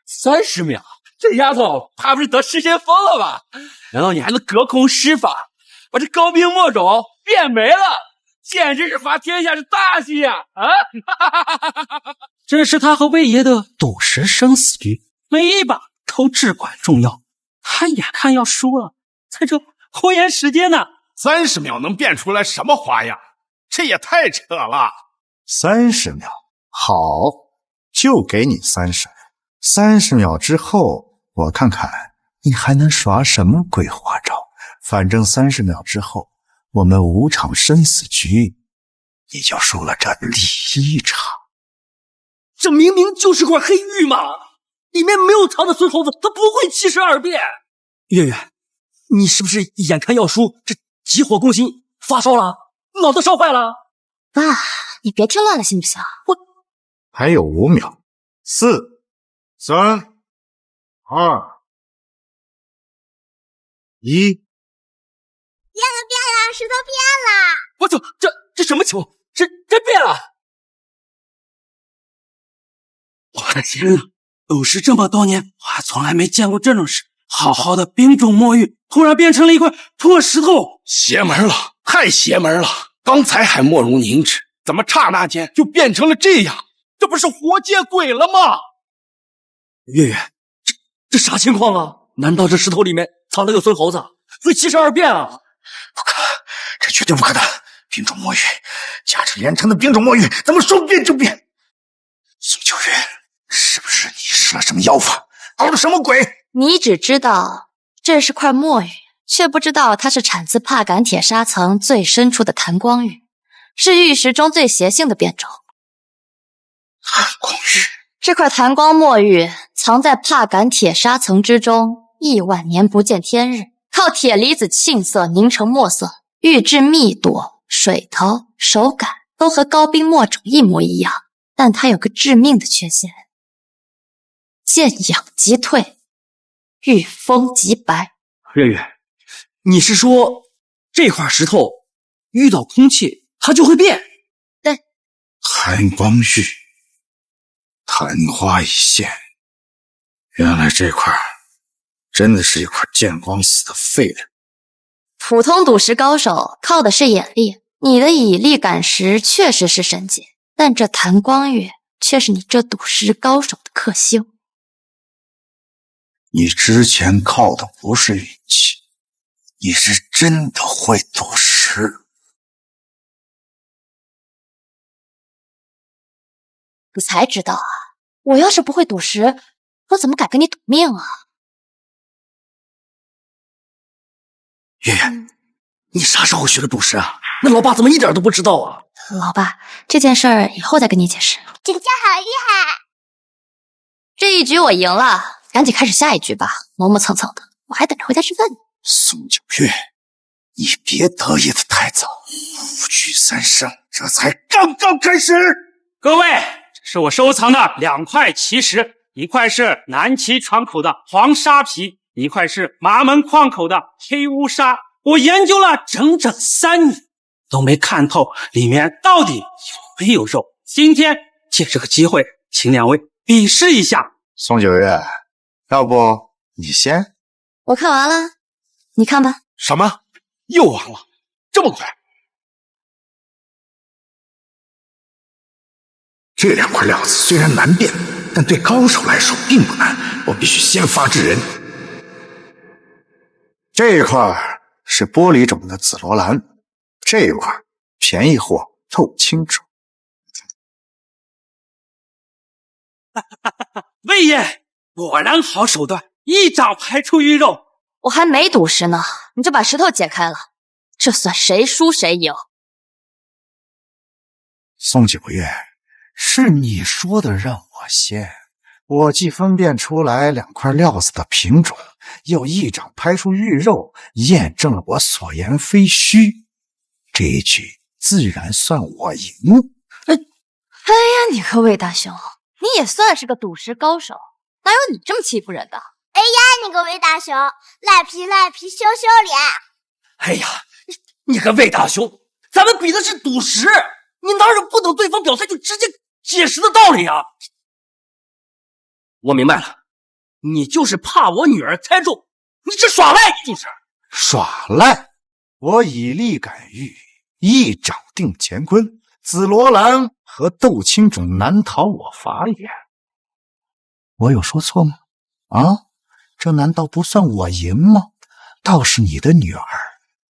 Speaker 10: 30秒？这丫头怕不是得失心疯了吧？难道你还能隔空施法，把这高兵墨种变没了？简直是伐天下之大稽呀！
Speaker 16: 这是他和魏爷的赌石生死局，每一把都至关重要。他眼看要输了，在这拖延时间呢。
Speaker 11: 30秒能变出来什么花样？这也太扯了。
Speaker 8: 30秒，好，就给你30秒。30秒之后，我看看你还能耍什么鬼花招。反正30秒之后，我们5场生死局，你就输了这第1场。
Speaker 9: 这明明就是块黑玉嘛，里面没有藏的孙猴子，他不会72变。月月，你是不是眼看要输，这急火攻心，发烧了，脑子烧坏了？
Speaker 6: 爸，你别添乱了行不行？
Speaker 8: 还有5秒，4、3、2、1。
Speaker 14: 变了，石头变了！
Speaker 9: 我操，这什么情况？这变了！
Speaker 16: 我的天哪！赌石这么多年，我还从来没见过这种事。好好的冰种墨玉，突然变成了一块破石头，
Speaker 11: 邪门了，太邪门了！刚才还莫如凝脂，怎么刹那间就变成了这样？这不是活见鬼了吗？
Speaker 9: 月月，这啥情况啊？难道这石头里面藏了个孙猴子，会72变啊？
Speaker 8: 不可，这绝对不可能！冰种墨玉，价值连城的冰种墨玉，怎么说变就变？宋九月，是不是你施了什么妖法，搞的什么鬼？
Speaker 6: 你只知道这是块墨玉，却不知道它是产自帕敢铁砂层最深处的弹光玉，是玉石中最邪性的变种。
Speaker 8: 弹光玉，
Speaker 6: 这块弹光墨玉藏在帕敢铁砂层之中，1万年不见天日，靠铁离子沁色凝成墨色，玉质密度、水头、手感都和高冰墨种一模一样，但它有个致命的缺陷：见氧即退，遇风即白。
Speaker 9: 月月，你是说这块石头遇到空气它就会变？
Speaker 6: 对，
Speaker 8: 弹光玉，昙花一现，原来这块真的是一块见光死的废料。
Speaker 6: 普通赌石高手靠的是眼力，你的以力赶石确实是神解，但这弹光玉却是你这赌石高手的克星。
Speaker 8: 你之前靠的不是运气，你是真的会赌石。
Speaker 6: 你才知道啊！我要是不会赌石，我怎么敢跟你赌命啊？
Speaker 9: 月月，你啥时候学的赌石啊？那老爸怎么一点都不知道啊？
Speaker 6: 老爸，这件事儿以后再跟你解释。
Speaker 14: 请教好厉害！
Speaker 6: 这一局我赢了，赶紧开始下一局吧。磨磨蹭蹭的，我还等着回家吃饭呢。
Speaker 12: 宋九月，你别得意的太早，5局3胜，这才刚刚开始。
Speaker 16: 各位，这是我收藏的2块奇石，一块是南岐窗口的黄沙皮，一块是麻门矿口的黑乌沙。我研究了整整3年，都没看透里面到底有没有肉。今天借这个机会，请2位比试一下。
Speaker 15: 宋九月，要不你先？
Speaker 6: 我看完了，你看吧。
Speaker 11: 什么？又完了？这么快？
Speaker 12: 这2块料子虽然难辨，但对高手来说并不难。我必须先发制人。
Speaker 15: 这一块是玻璃种的紫罗兰，这一块便宜货透青种。
Speaker 16: 魏爷，果然好手段，一掌排出鱼肉。
Speaker 6: 我还没赌石呢，你就把石头解开了，这算谁输谁赢。
Speaker 15: 宋九月，是你说的让我先，我既分辨出来2块料子的品种，又一掌拍出玉肉，验证了我所言非虚，这一局自然算我赢。
Speaker 6: 哎呀，你个魏大兄，你也算是个赌石高手，哪有你这么欺负人的？
Speaker 14: 哎呀，你个魏大雄，赖皮赖皮，羞羞脸！
Speaker 9: 哎呀，你个魏大雄，咱们比的是赌石，你哪有不等对方表态就直接解释的道理啊？我明白了，你就是怕我女儿猜中，你这耍赖就是
Speaker 15: 耍赖。我以力感玉，一掌定乾坤，紫罗兰和豆青种难逃我法眼。我有说错吗？啊，这难道不算我赢吗？倒是你的女儿，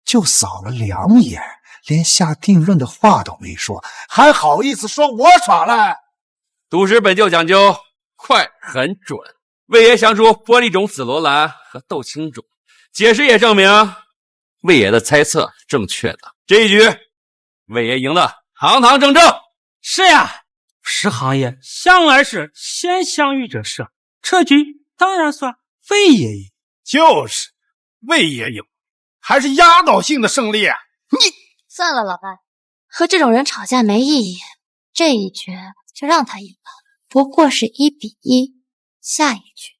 Speaker 15: 就扫了2眼，连下定论的话都没说，还好意思说我耍赖？
Speaker 10: 赌石本就讲究快很准，魏爷想出玻璃种紫罗兰和豆青种，解释也证明魏爷的猜测正确的。这一局，魏爷赢得堂堂正正。
Speaker 16: 是呀，石行业向来是先相遇者胜，这局当然算魏爷赢。
Speaker 11: 就是魏爷赢，还是压倒性的胜利啊！
Speaker 6: 算了，老伴，和这种人吵架没意义，这一局就让他赢了，不过是1比1，下一局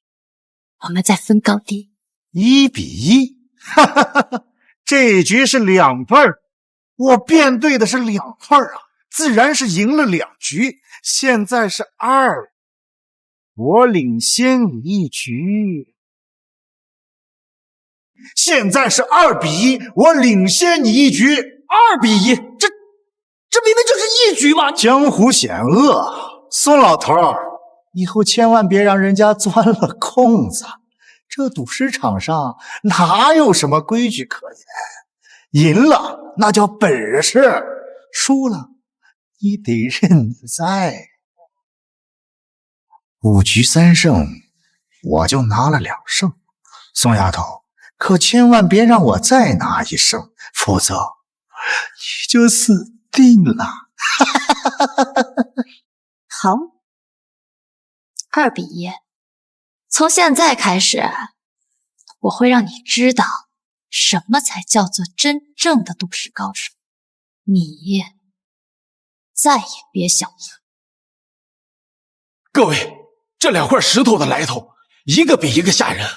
Speaker 6: 我们再分高低。
Speaker 15: 1比1，哈哈哈哈！这一局是2份，我辩对的是2份啊，自然是赢了2局。现在是2，我领先你1局。现在是2比1，我领先你1局。
Speaker 9: 2比1，这明明就是1局嘛！
Speaker 15: 江湖险恶，宋老头儿，以后千万别让人家钻了空子。这赌石场上哪有什么规矩可言？赢了那叫本事，输了你得认栽。5局3胜，我就拿了2胜。宋丫头，可千万别让我再拿1胜，否则你就死定了。
Speaker 6: 好，2比1。从现在开始，我会让你知道什么才叫做真正的赌石高手。你再也别想赢。
Speaker 11: 各位，这2块石头的来头，一个比一个吓人。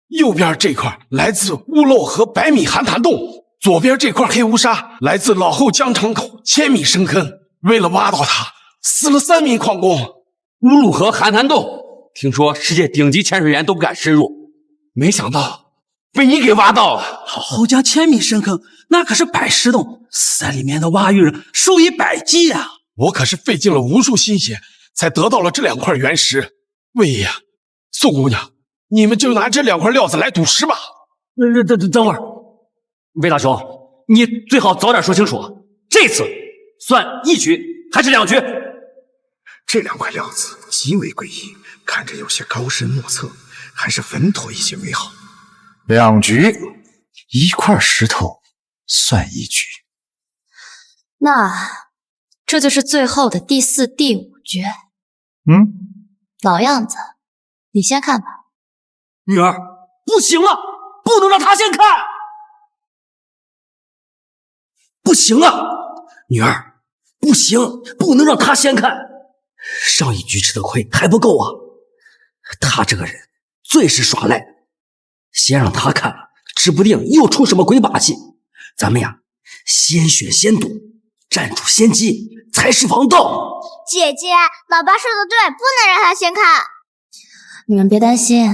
Speaker 11: 右边这块来自乌漏河100米寒潭洞，左边这块黑乌沙来自老后江场口1000米深坑。为了挖到它，死了3名矿工。
Speaker 10: 乌鲁河寒潭洞，听说世界顶级潜水员都不敢深入，
Speaker 11: 没想到被你给挖到了。
Speaker 16: 老后江1000米深坑，那可是百石洞，死在里面的挖玉人数以百计啊！
Speaker 11: 我可是费尽了无数心血，才得到了这2块原石。魏爷，宋姑娘，你们就拿这2块料子来赌石吧。
Speaker 9: 等会儿，魏大兄，你最好早点说清楚，这次算1局还是2局？
Speaker 12: 这2块料子极为诡异，看着有些高深莫测，还是稳妥一些为好。
Speaker 15: 2局，1块石头算1局。
Speaker 6: 那这就是最后的第4、第5局。
Speaker 15: 嗯，
Speaker 6: 老样子，你先看吧。
Speaker 9: 女儿，不行了，不能让他先看。不行啊，女儿，不行，不能让他先看。上一局吃的亏还不够啊，他这个人最是耍赖，先让他看了，指不定又出什么鬼把戏。咱们呀，先选先赌，站住先机才是王道。
Speaker 14: 姐姐，老爸说的对，不能让他先看。
Speaker 6: 你们别担心，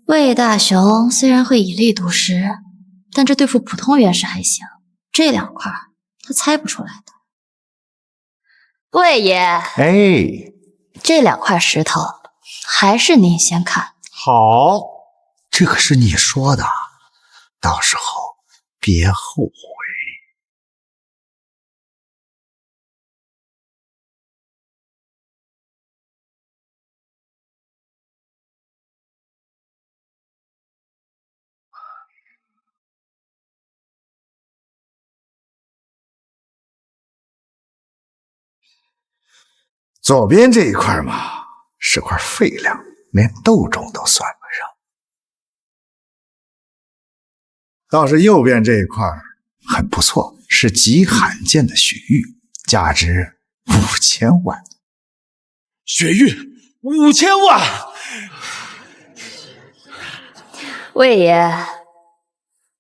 Speaker 6: 魏大雄虽然会以力赌石，但这对付普通元氏还行，这2块他猜不出来的。魏爷，
Speaker 15: 哎，
Speaker 6: 这2块石头还是您先看。
Speaker 15: 好，这可是你说的，到时候别后悔。左边这一块嘛，是块废料，连豆种都算不上。倒是右边这一块很不错，是极罕见的雪玉，价值5000万。
Speaker 11: 雪玉5000万！
Speaker 6: 魏爷，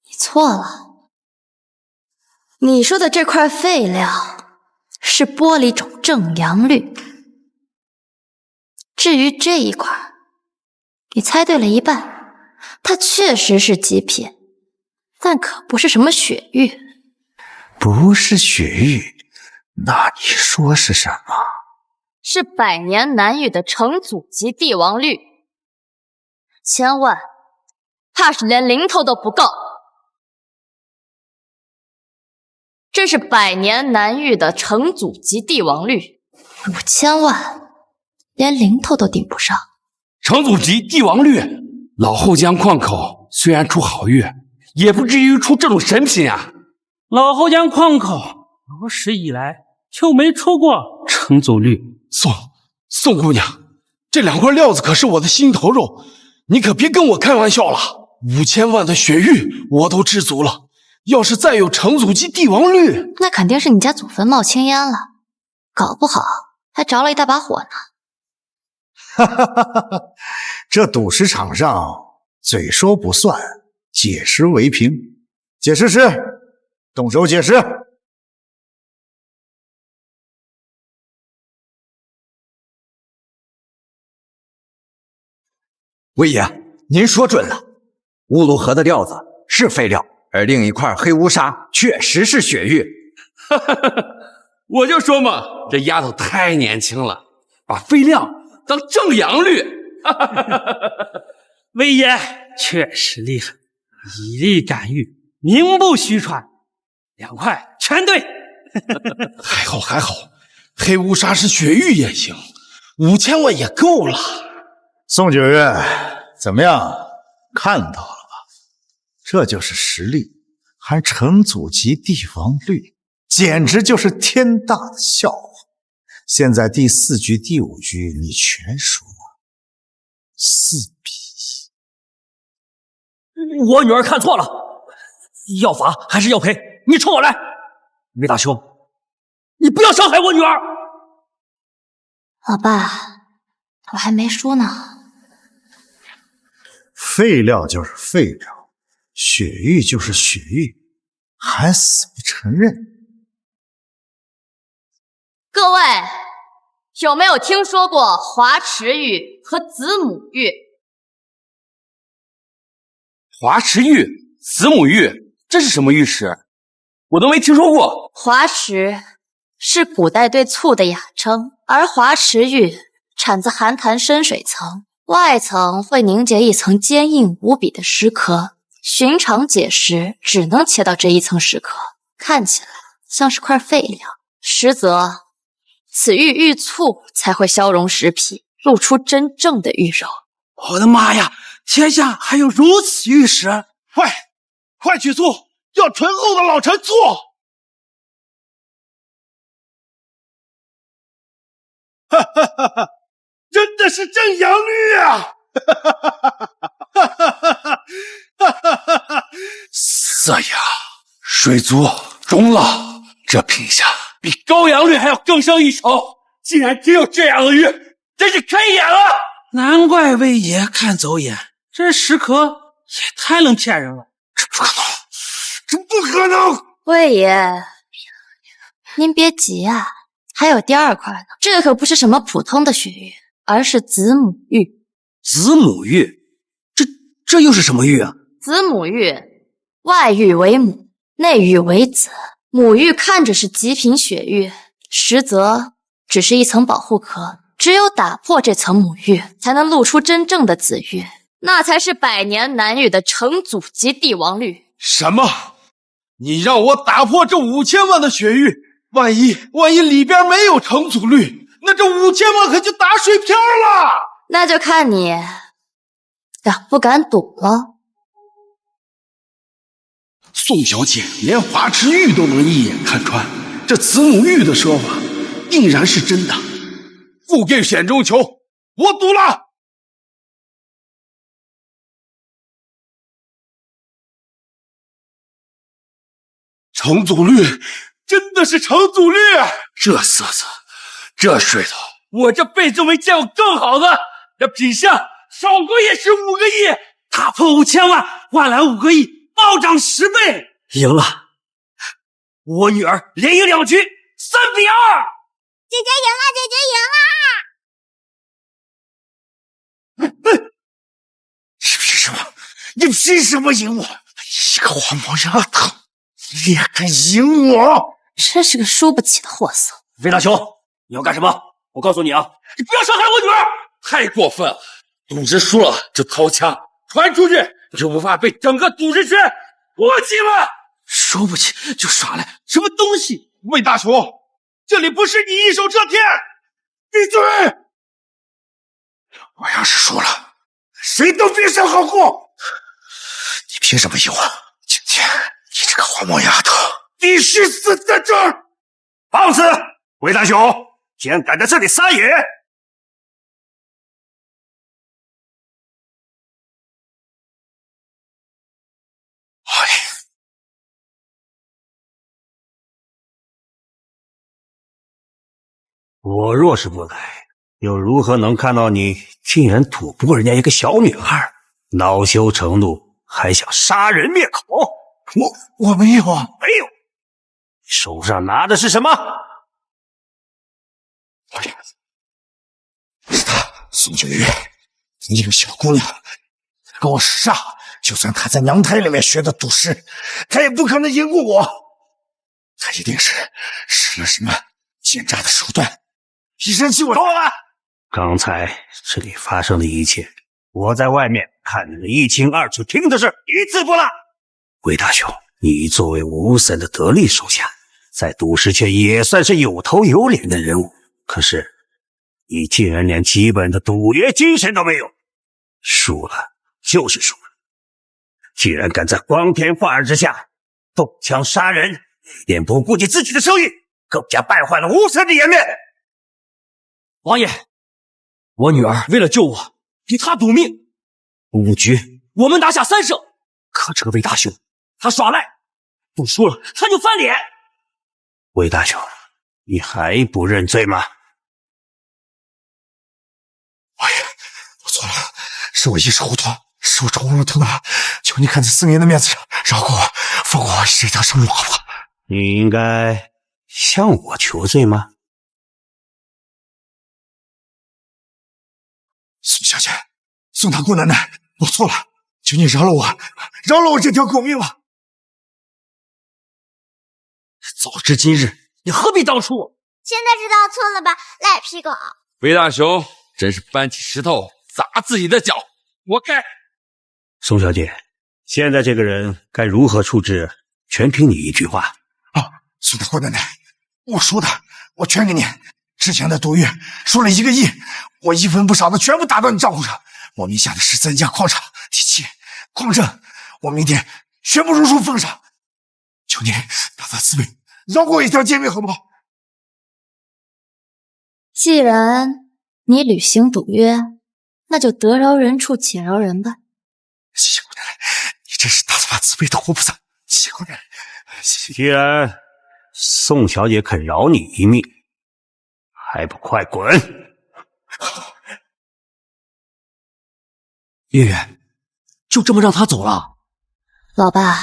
Speaker 6: 你错了，你说的这块废料是玻璃种正阳绿。至于这一块，你猜对了一半，它确实是极品，但可不是什么雪玉。
Speaker 15: 不是雪玉，那你说是什么？
Speaker 6: 是百年难遇的成祖级帝王绿，千万，怕是连零头都不够。这是百年难遇的成祖级帝王绿，5000万。连零头都顶不上。
Speaker 10: 成祖级帝王绿，老后江矿口虽然出好玉，也不至于出这种神品啊。
Speaker 16: 老后江矿口有史以来就没出过成祖绿。
Speaker 11: 宋姑娘，这2块料子可是我的心头肉，你可别跟我开玩笑了。5000万的雪玉我都知足了，要是再有成祖级帝王绿，
Speaker 6: 那肯定是你家祖坟冒青烟了，搞不好还着了一大把火呢。
Speaker 15: 哈哈哈哈！这赌石场上嘴说不算，解石为凭。解石师，动手解石。
Speaker 17: 魏爷，您说准了，乌鲁河的料子是废料，而另一块黑乌沙确实是雪玉。
Speaker 10: 哈哈哈哈！我就说嘛，这丫头太年轻了，把废料当正阳绿。
Speaker 16: 魏爷确实厉害，以力感遇，名不虚传，2块全对。
Speaker 11: 还好，黑乌沙是雪玉也行，5000万也够了。
Speaker 15: 宋九月，怎么样？看到了吧？这就是实力，还成祖级帝王绿，简直就是天大的笑话。现在第4局、第5局你全输了，4比
Speaker 9: 1。我女儿看错了，要罚还是要赔？你冲我来！魏大兄，你不要伤害我女儿！
Speaker 6: 老爸，我还没输呢。
Speaker 15: 废料就是废料，雪玉就是雪玉，还死不承认。
Speaker 6: 各位，有没有听说过华池玉和子母玉？
Speaker 10: 华池玉、子母玉，这是什么玉石？我都没听说过。
Speaker 6: 华池是古代对醋的雅称，而华池玉产自寒潭深水层，外层会凝结一层坚硬无比的石壳，寻常解石只能切到这一层石壳，看起来像是块废料，实则此玉遇醋才会消融石皮，露出真正的玉肉。
Speaker 12: 我的妈呀！天下还有如此玉石！快取醋，要醇厚的老陈醋！哈哈哈哈！真的是正阳绿啊！色呀，水族中了，这品相
Speaker 13: 比羔羊绿还要更胜一筹。竟然真有这样的玉，真是开眼了！
Speaker 16: 难怪魏爷看走眼，这石壳也太能骗人了。
Speaker 12: 这不可能，这不可能！
Speaker 6: 魏爷，您别急啊，还有第二块呢。这可不是什么普通的雪玉，而是子母玉。
Speaker 9: 子母玉？这又是什么玉啊？
Speaker 6: 子母玉，外玉为母，内玉为子。母玉看着是极品雪玉，实则只是一层保护壳。只有打破这层母玉，才能露出真正的子玉，那才是百年难遇的成祖级帝王绿。
Speaker 11: 什么？你让我打破这5000万的雪玉，万一里边没有成祖绿，那这5000万可就打水漂了。
Speaker 6: 那就看你敢不敢赌了。
Speaker 11: 宋小姐连花池玉都能一眼看穿，这子母玉的说法定然是真的。富贵险中求，我赌了。成祖绿真的是成祖绿，
Speaker 12: 这色泽，这水头，
Speaker 13: 我这辈子没见过更好的。这品相少个也是5个亿，
Speaker 16: 打破5000万，换来5个亿，暴涨10倍。
Speaker 9: 赢了，我女儿连赢2局，3比2。
Speaker 14: 姐姐赢了，姐姐赢了！
Speaker 12: 你凭什么？你凭什么赢我？一个黄毛丫头，你也敢赢我？
Speaker 6: 真是个输不起的货色。
Speaker 9: 魏大雄，你要干什么？我告诉你啊，
Speaker 13: 你不要伤害我女儿！
Speaker 2: 太过分了！赌石输了就掏枪传出去，就不怕被整个赌石圈唾弃吗？
Speaker 11: 输不起就耍赖，什么东西？魏大雄，这里不是你一手遮天！闭嘴！
Speaker 12: 我要是输了，谁都别想好过。你凭什么赢我？今天你这个黄毛丫头，必须死在这儿！
Speaker 15: 放肆！魏大雄，竟然敢在这里撒野！我若是不来，又如何能看到你竟然赌不过人家一个小女孩，恼羞成怒，还想杀人灭口？
Speaker 12: 我没有啊，
Speaker 15: 没有。手上拿的是什么？
Speaker 12: 是他，宋九月，你这个小姑娘，跟我杀！就算她在娘胎里面学的赌石，她也不可能赢过我。她一定是使了什么奸诈的手段，以身欺我。
Speaker 15: 刚才这里发生的一切，我在外面看得一清二楚，听的是一字不落。魏大兄，你作为吴森的得力手下，在赌石圈也算是有头有脸的人物，可是你竟然连基本的赌约精神都没有，输了就是输了，竟然敢在光天化日之下动枪杀人，一点不顾及自己的声誉，更加败坏了吴森的颜面。
Speaker 9: 王爷，我女儿为了救我，与他赌命，5局我们拿下3胜，可这个魏大兄他耍赖，赌输了他就翻脸。
Speaker 15: 魏大兄，你还不认罪吗？
Speaker 12: 王爷，我错了，是我一时糊涂，是我冲昏了头脑，求你看在4年的面子上，饶过我，放过我这条生路，好不好？
Speaker 15: 你应该向我求罪吗？
Speaker 12: 宋小姐，宋大姑奶奶，我错了，求你饶了我，饶了我这条狗命吧。
Speaker 9: 早知今日，你何必当初？
Speaker 14: 现在知道错了吧，赖皮狗！
Speaker 2: 魏大雄真是搬起石头砸自己的脚，活该！
Speaker 15: 宋小姐，现在这个人该如何处置，全凭你一句话。
Speaker 12: 宋大姑奶奶，我输的，我全给你。之前的赌约输了1个亿，我一分不少的全部打到你账户上。我名下的13家矿场、地契、矿证，我明天全部如数奉上。求你大发慈悲，饶过我一条贱命，好不好？
Speaker 6: 既然你履行赌约，那就得饶人处且饶人吧。
Speaker 12: 谢姑娘，你真是大发慈悲的活菩萨。谢姑娘，
Speaker 18: 既然宋小姐肯饶你一命，还不快滚！
Speaker 9: 月月，就这么让他走了？
Speaker 6: 老爸，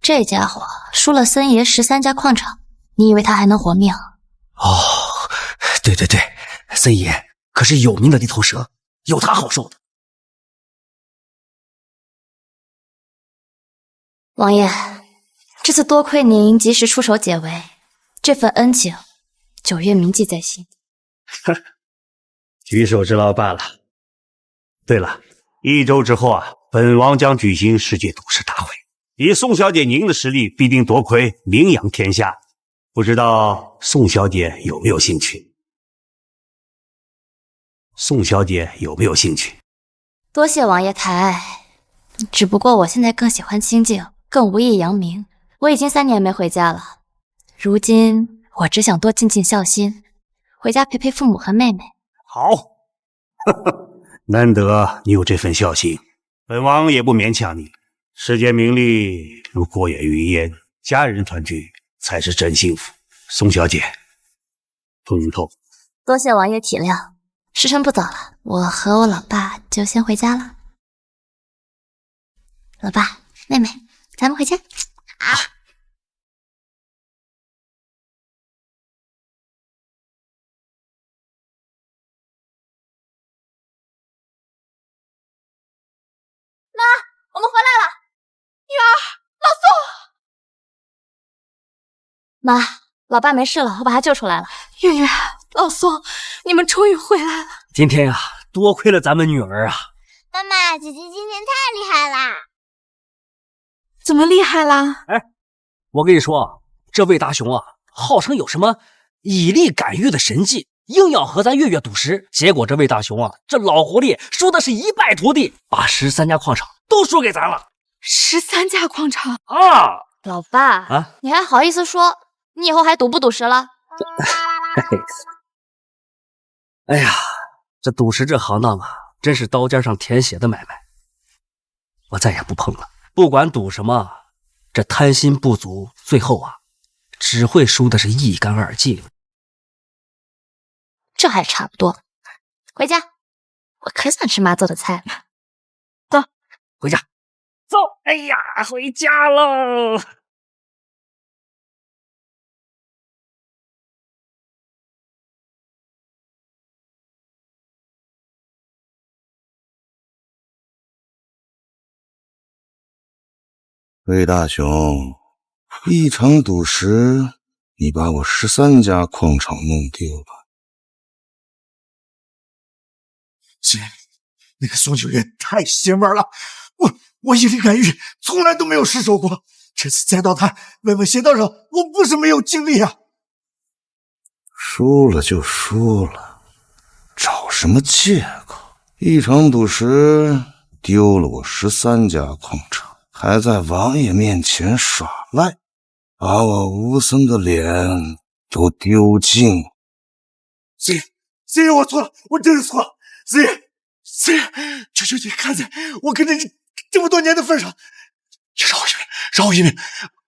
Speaker 6: 这家伙输了森爷13家矿场，你以为他还能活命？
Speaker 9: 哦，对对对，森爷可是有名的地头蛇，有他好受的。
Speaker 6: 王爷，这次多亏您及时出手解围，这份恩情9月铭记在心。
Speaker 18: 举手之劳罢了。对了，1周之后本王将举行世界赌石大会，以宋小姐您的实力，必定夺魁名扬天下。不知道宋小姐有没有兴趣？宋小姐有没有兴趣？
Speaker 6: 多谢王爷抬爱，只不过我现在更喜欢清静，更无意扬名。我已经3年没回家了，如今我只想多尽尽孝心，回家陪陪父母和妹妹。
Speaker 18: 好，难得你有这份孝心，本王也不勉强你。世间名利如过眼云烟，家人团聚才是真幸福。宋小姐，祝你透。
Speaker 6: 多谢王爷体谅，时辰不早了，我和我老爸就先回家了。老爸，妹妹，咱们回家。
Speaker 14: 好。
Speaker 7: 妈，我们回来了。女儿，老宋。
Speaker 6: 妈，老爸没事了，我把他救出来了。
Speaker 7: 月月，老宋，你们终于回来了。
Speaker 9: 今天呀，多亏了咱们女儿啊。
Speaker 14: 妈妈，姐姐今天太厉害啦！
Speaker 7: 怎么厉害啦？
Speaker 9: 哎，我跟你说，这魏大雄啊，号称有什么以力赶玉的神技，硬要和咱月月赌石。结果这魏大雄啊，这老狐狸输的是一败涂地，把13家矿场都输给咱了。
Speaker 7: 13家矿场
Speaker 9: 啊！
Speaker 6: 老爸
Speaker 9: 啊，
Speaker 6: 你还好意思说？你以后还赌不赌石了？
Speaker 9: 哎呀，这赌石这行当啊，真是刀尖上舔血的买卖。我再也不碰了。不管赌什么，这贪心不足，最后啊，只会输的是一干二净。
Speaker 6: 这还差不多。回家，我可想吃妈做的菜了。
Speaker 9: 走，回家。走，哎呀，回家喽。
Speaker 8: 魏大雄，一场赌石，你把我13家矿场弄丢了。
Speaker 12: 那个宋九月太邪门了，我以力赶玉，从来都没有失手过。这次栽到他问问邪道上，我不是没有经历啊。
Speaker 8: 输了就输了，找什么借口？一场赌石丢了我13家矿场，还在王爷面前耍赖，把我吴森的脸都丢尽了。
Speaker 12: 四爷，我错了，我真是错了。四爷，求求你看在我跟着你这么多年的份上，你饶我一命，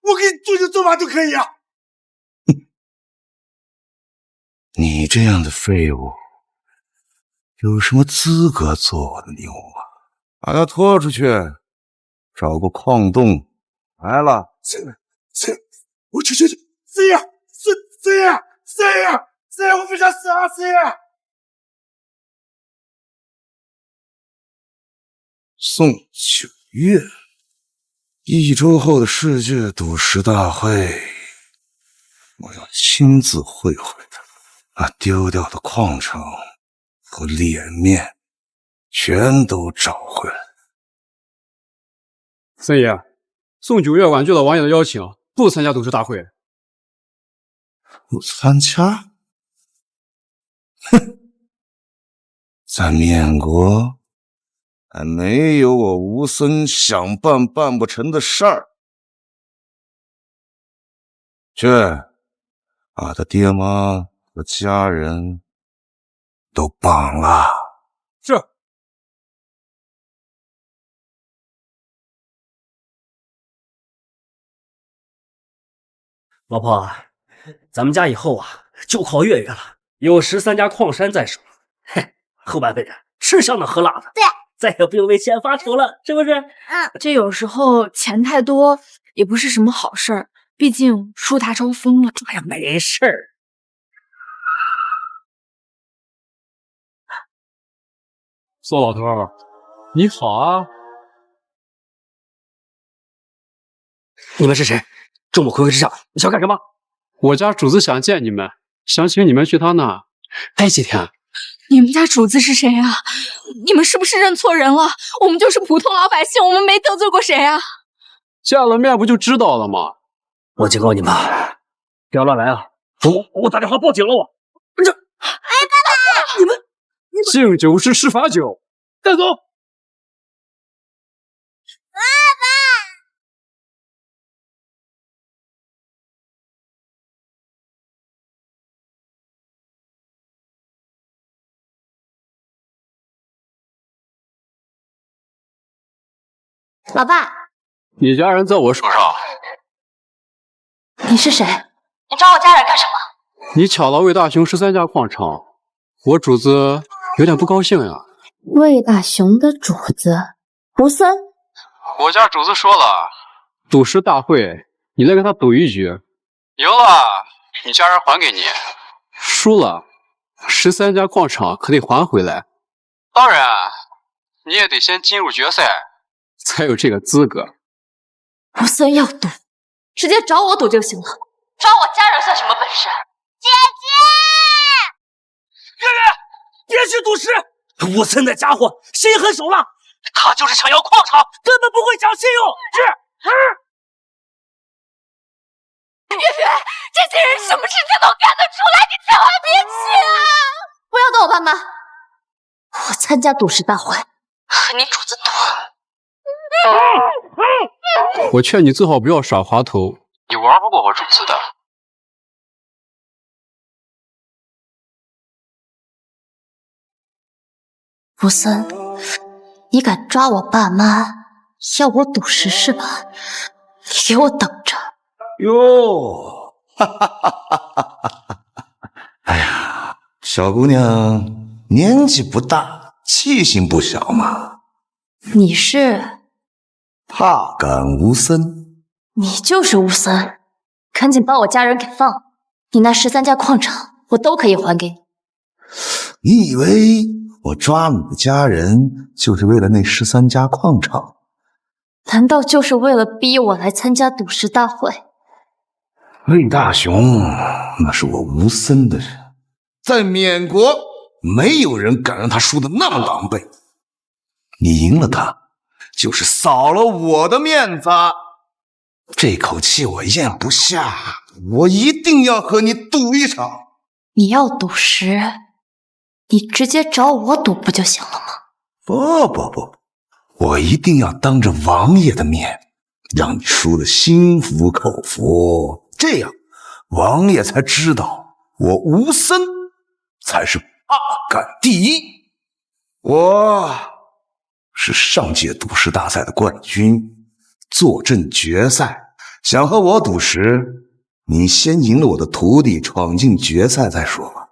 Speaker 12: 我给你做牛做马都可以啊。
Speaker 8: 你这样的废物，有什么资格做我的牛啊？把他拖出去，找个矿洞。来了，
Speaker 12: 我求求你，四爷，我不想死啊，四爷！
Speaker 8: 宋九月，1周后的世界赌石大会，我要亲自会会他，把丢掉的矿场和脸面全都找回来。
Speaker 19: 森爷，宋九月婉拒了王爷的邀请，不参加赌石大会。
Speaker 8: 不参加？哼，在面国还没有我吴森想办不成的事儿。去，把他爹妈和家人都绑了。
Speaker 19: 是。
Speaker 9: 老婆，咱们家以后啊就靠月月了，有13家矿山在手，嘿，后半辈子吃香的喝辣的，
Speaker 14: 对，
Speaker 9: 再也不用为钱发愁了，是不是？
Speaker 7: 这有时候钱太多也不是什么好事儿，毕竟树大招风了。
Speaker 9: 哎呀，没事儿。
Speaker 19: 宋老头，你好啊！
Speaker 9: 你们是谁？众目睽睽之下，你想干什么？
Speaker 19: 我家主子想见你们，想请你们去他那待几天。
Speaker 7: 你们家主子是谁啊？你们是不是认错人了？我们就是普通老百姓，我们没得罪过谁啊。
Speaker 19: 见了面不就知道了吗？
Speaker 9: 我警告你们，不要乱来啊！我打电话报警了，我这。
Speaker 14: 哎，爸爸，
Speaker 9: 你们
Speaker 19: 敬酒是吃罚酒，
Speaker 9: 带走。
Speaker 14: 爸爸。
Speaker 6: 老爸，
Speaker 19: 你家人在我手上。
Speaker 6: 你是谁？你找我家人干什么？
Speaker 19: 你抢了魏大雄13家矿场，我主子有点不高兴呀。
Speaker 6: 魏大雄的主子吴森，
Speaker 19: 我家主子说了，赌石大会你来跟他赌一局，赢了你家人还给你，输了13家矿场可得还回来。当然，你也得先进入决赛，才有这个资格。
Speaker 6: 吴森要赌，直接找我赌就行了，找我家人算什么本事？
Speaker 14: 姐姐，
Speaker 9: 月月，别去赌石！吴森那家伙心狠手辣，他就是想要矿场，根本不会讲信用。
Speaker 7: 月月，这些人什么事情都干得出来，你千万别去啊！
Speaker 6: 不要动我爸妈，我参加赌石大会，和你主子赌。
Speaker 19: 我劝你最好不要耍滑头，你玩不过我主子的。
Speaker 6: 吴森，你敢抓我爸妈，要我赌石是吧？你给我等着！
Speaker 15: 哟，哈哈哈哈哈哈！哎呀，小姑娘年纪不大，气性不小嘛。
Speaker 6: 你是？
Speaker 15: 怕敢吴森？
Speaker 6: 你就是吴森，赶紧把我家人给放！你那13家矿场，我都可以还给你。
Speaker 15: 你以为我抓你的家人就是为了那13家矿场？
Speaker 6: 难道就是为了逼我来参加赌石大会？
Speaker 15: 魏大雄那是我吴森的人，在缅国没有人敢让他输得那么狼狈。你赢了他，就是扫了我的面子。这口气我咽不下，我一定要和你赌一场。
Speaker 6: 你要赌石，你直接找我赌不就行了吗？
Speaker 15: 不，我一定要当着王爷的面，让你输得心服口服，这样王爷才知道我吴森才是八杆第一。我是上届赌石大赛的冠军，坐镇决赛，想和我赌石，你先赢了我的徒弟，闯进决赛再说吧。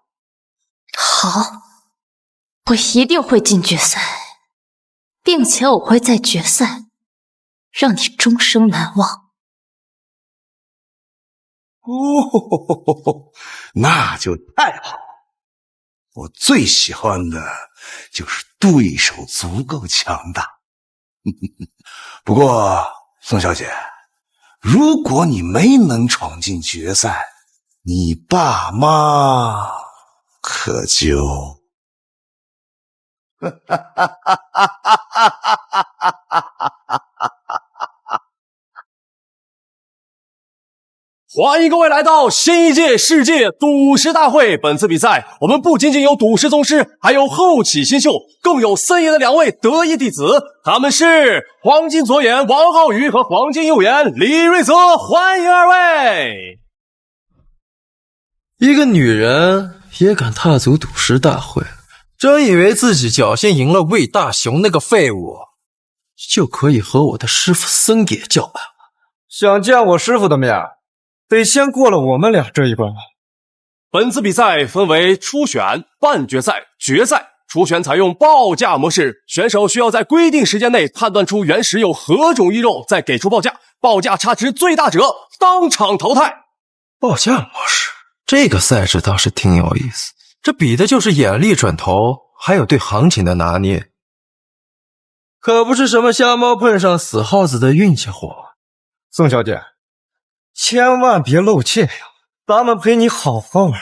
Speaker 6: 好，我一定会进决赛，并且我会在决赛让你终生难忘。
Speaker 15: 哦，那就太好了。我最喜欢的就是对手足够强大。不过，宋小姐，如果你没能闯进决赛，你爸妈可就……
Speaker 20: 欢迎各位来到新一届世界赌石大会。本次比赛，我们不仅仅有赌石宗师，还有后起新秀，更有森爷的2位得意弟子，他们是黄金左眼王浩宇和黄金右眼李瑞泽。欢迎二位！
Speaker 21: 一个女人也敢踏足赌石大会，真以为自己侥幸赢了魏大雄那个废物，就可以和我的师傅森爷叫板了？想见我师傅的面，得先过了我们俩这一关吧。
Speaker 20: 本次比赛分为初选、半决赛、决赛。初选采用报价模式，选手需要在规定时间内判断出原石有何种玉肉，再给出报价，报价差值最大者当场淘汰。
Speaker 21: 报价模式，这个赛制倒是挺有意思，这比的就是眼力准头，还有对行情的拿捏，可不是什么瞎猫碰上死耗子的运气活。宋小姐，千万别露怯呀，咱们陪你好好玩。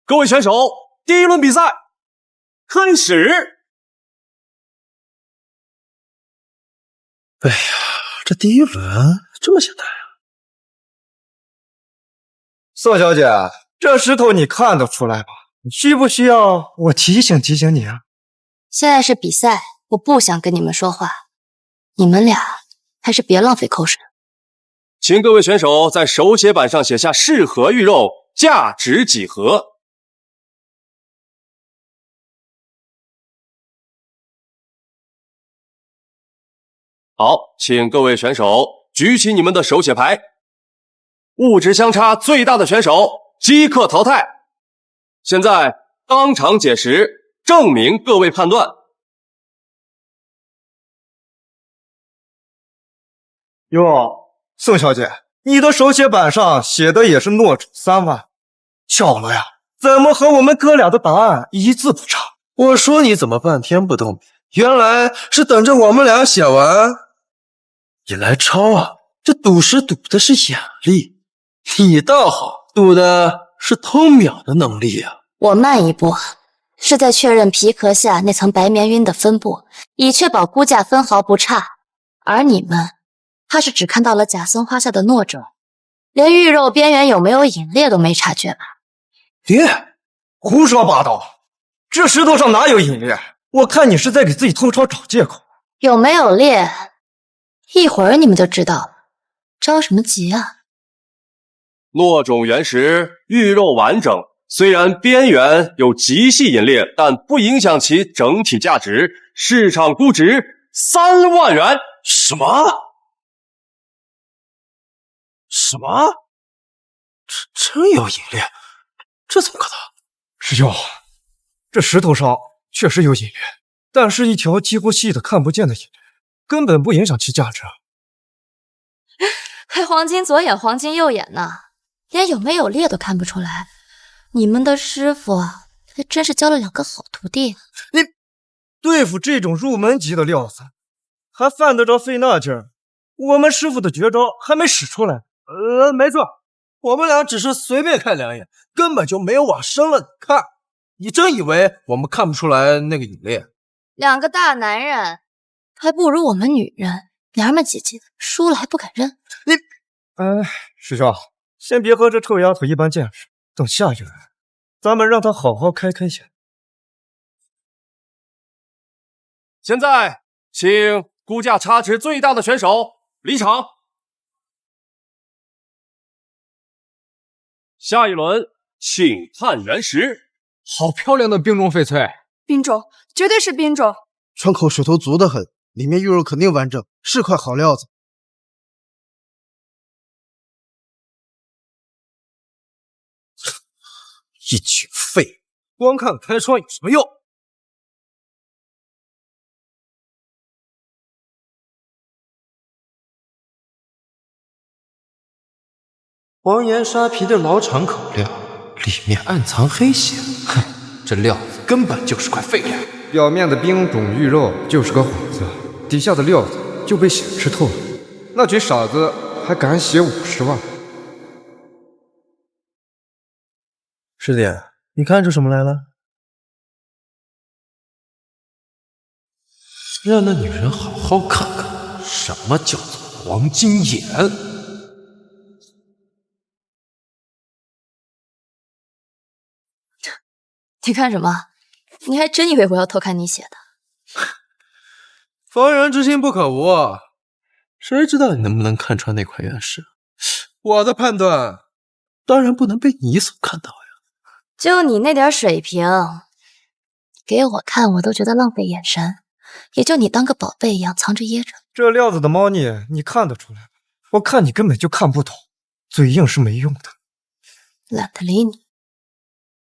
Speaker 20: 各位选手，第一轮比赛开始。
Speaker 21: 哎呀，这第一轮这么简单呀！宋小姐，这石头你看得出来吗？需不需要我提醒提醒你啊？
Speaker 6: 现在是比赛，我不想跟你们说话，你们俩还是别浪费口水了。
Speaker 20: 请各位选手在手写板上写下适合玉肉，价值几何。好，请各位选手举起你们的手写牌，物质相差最大的选手即刻淘汰。现在当场解石，证明各位判断。
Speaker 21: 哟，宋小姐，你的手写板上写的也是诺种3万，巧了呀，怎么和我们哥俩的答案一字不差？我说你怎么半天不动笔，原来是等着我们俩写完你来抄啊！这赌石赌的是眼力，你倒好，赌的是偷秒的能力啊！
Speaker 6: 我慢一步，是在确认皮壳下那层白棉晕的分布，以确保估价分毫不差。而你们，怕是只看到了假松花下的糯种，连玉肉边缘有没有隐裂都没察觉吧？
Speaker 21: 爹，胡说八道！这石头上哪有隐裂？我看你是在给自己偷抄找借口。
Speaker 6: 有没有裂？一会儿你们就知道了，着什么急啊？
Speaker 20: 糯种原石玉肉完整，虽然边缘有极细隐裂，但不影响其整体价值，市场估值3万元。
Speaker 21: 什么？什么？真有隐裂？这怎么可能？师兄，这石头上确实有隐裂，但是一条几乎细的看不见的隐裂，根本不影响其价值啊！
Speaker 6: 还黄金左眼黄金右眼呢，连有没有裂都看不出来。你们的师傅还真是教了2个好徒弟。
Speaker 21: 你对付这种入门级的料子，还犯得着费那劲儿？我们师傅的绝招还没使出来。没错，我们俩只是随便看2眼，根本就没有往深了看。你真以为我们看不出来那个隐裂
Speaker 6: ？2个大男人还不如我们女人，娘们唧唧的，输了还不敢认。
Speaker 21: 你，师兄，先别和这臭丫头一般见识，等下一轮，咱们让她好好开开眼。
Speaker 20: 现在，请估价差值最大的选手离场。下一轮，请判原石。
Speaker 21: 好漂亮的冰种翡翠，
Speaker 5: 冰种，绝对是冰种。
Speaker 21: 窗口水头足得很，里面玉肉肯定完整，是块好料子。一群废物，光看开窗有什么用？黄岩沙皮的老厂口料，里面暗藏黑血。哼，这料子根本就是块废料。表面的冰种玉肉就是个幌子，底下的料子就被血吃透了。那群傻子还敢写50万？师弟，你看出什么来了？让那女人好好看看什么叫做黄金眼。
Speaker 6: 你看什么？你还真以为我要偷看你写的？
Speaker 21: 防人之心不可无，谁知道你能不能看穿那块原石？我的判断当然不能被你所看到呀。
Speaker 6: 就你那点水平，给我看我都觉得浪费眼神，也就你当个宝贝一样藏着掖着。
Speaker 21: 这料子的猫腻你看得出来吗？我看你根本就看不懂。嘴硬是没用的。
Speaker 6: 懒得理你。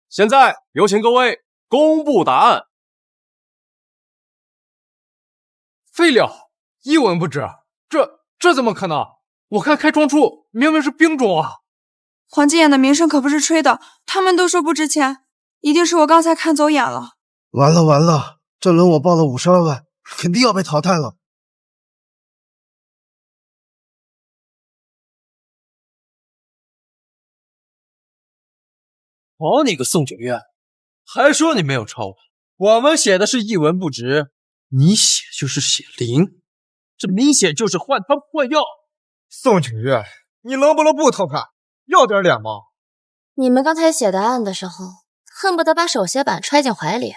Speaker 20: 现在有请各位公布答案。
Speaker 1: 废料，一文不值。这怎么可能？我看开窗处明明是兵种啊！
Speaker 22: 黄金眼的名声可不是吹的，他们都说不值钱，一定是我刚才看走眼了。
Speaker 21: 完了完了，这轮我报了52万，肯定要被淘汰了。
Speaker 1: 好你个宋九月，还说你没有抄我们写的是一文不值，你写就是写零，这明显就是换汤不换药。
Speaker 21: 宋九月，你能不能不偷看？要点脸吗？
Speaker 6: 你们刚才写答案的时候，恨不得把手写板揣进怀里，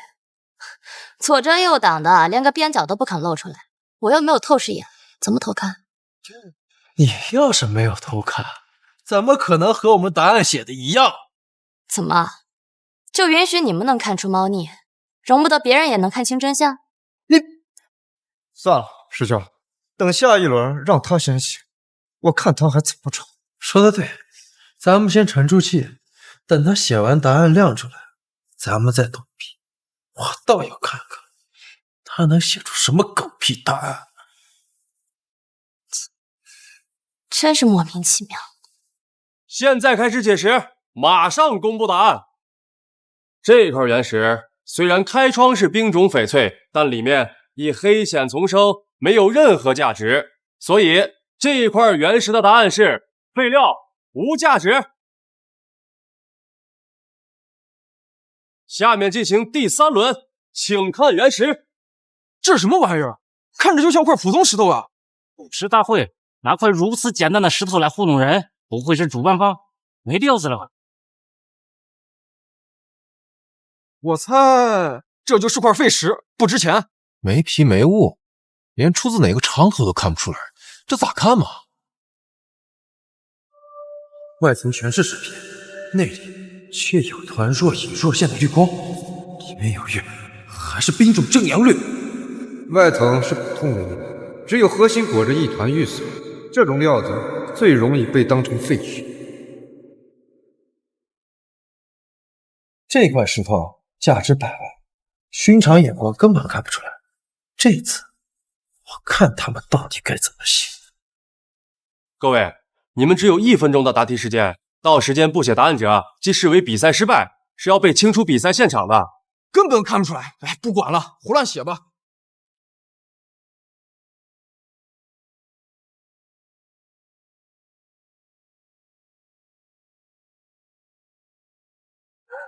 Speaker 6: 左遮右挡的，连个边角都不肯露出来。我又没有透视眼，怎么偷看？
Speaker 1: 你要是没有偷看，怎么可能和我们答案写的一样？
Speaker 6: 怎么，就允许你们能看出猫腻，容不得别人也能看清真相？
Speaker 21: 算了，师兄，等下一轮让他先写，我看他还怎么抄。
Speaker 1: 说的对，咱们先沉住气，等他写完答案亮出来，咱们再动笔。我倒要看看他能写出什么狗屁答案。
Speaker 6: 真是莫名其妙。
Speaker 20: 现在开始解释，马上公布答案。这块原石虽然开窗是冰种翡翠，但里面以黑显丛生，没有任何价值，所以这块原石的答案是废料，无价值。下面进行第3轮，请看原石。
Speaker 1: 这是什么玩意儿？看着就像块普通石头啊！
Speaker 16: 赌石大会拿块如此简单的石头来糊弄人，不会是主办方没调子了吧？
Speaker 1: 我猜这就是块废石，不值钱，
Speaker 23: 没皮没物，连出自哪个场口都看不出来，这咋看嘛？
Speaker 1: 外层全是石片，内里却有团若隐若现的绿光，里面有玉，还是冰种正阳绿。
Speaker 24: 外层是普通无物，只有核心裹着一团玉色，这种料子最容易被当成废墟。
Speaker 1: 这块石头价值100万，寻常眼光根本看不出来。这次我看他们到底该怎么写。
Speaker 20: 各位，你们只有1分钟的答题时间，到时间不写答案者即视为比赛失败，是要被清除比赛现场的。
Speaker 1: 根本看不出来。哎，不管了，胡乱写吧。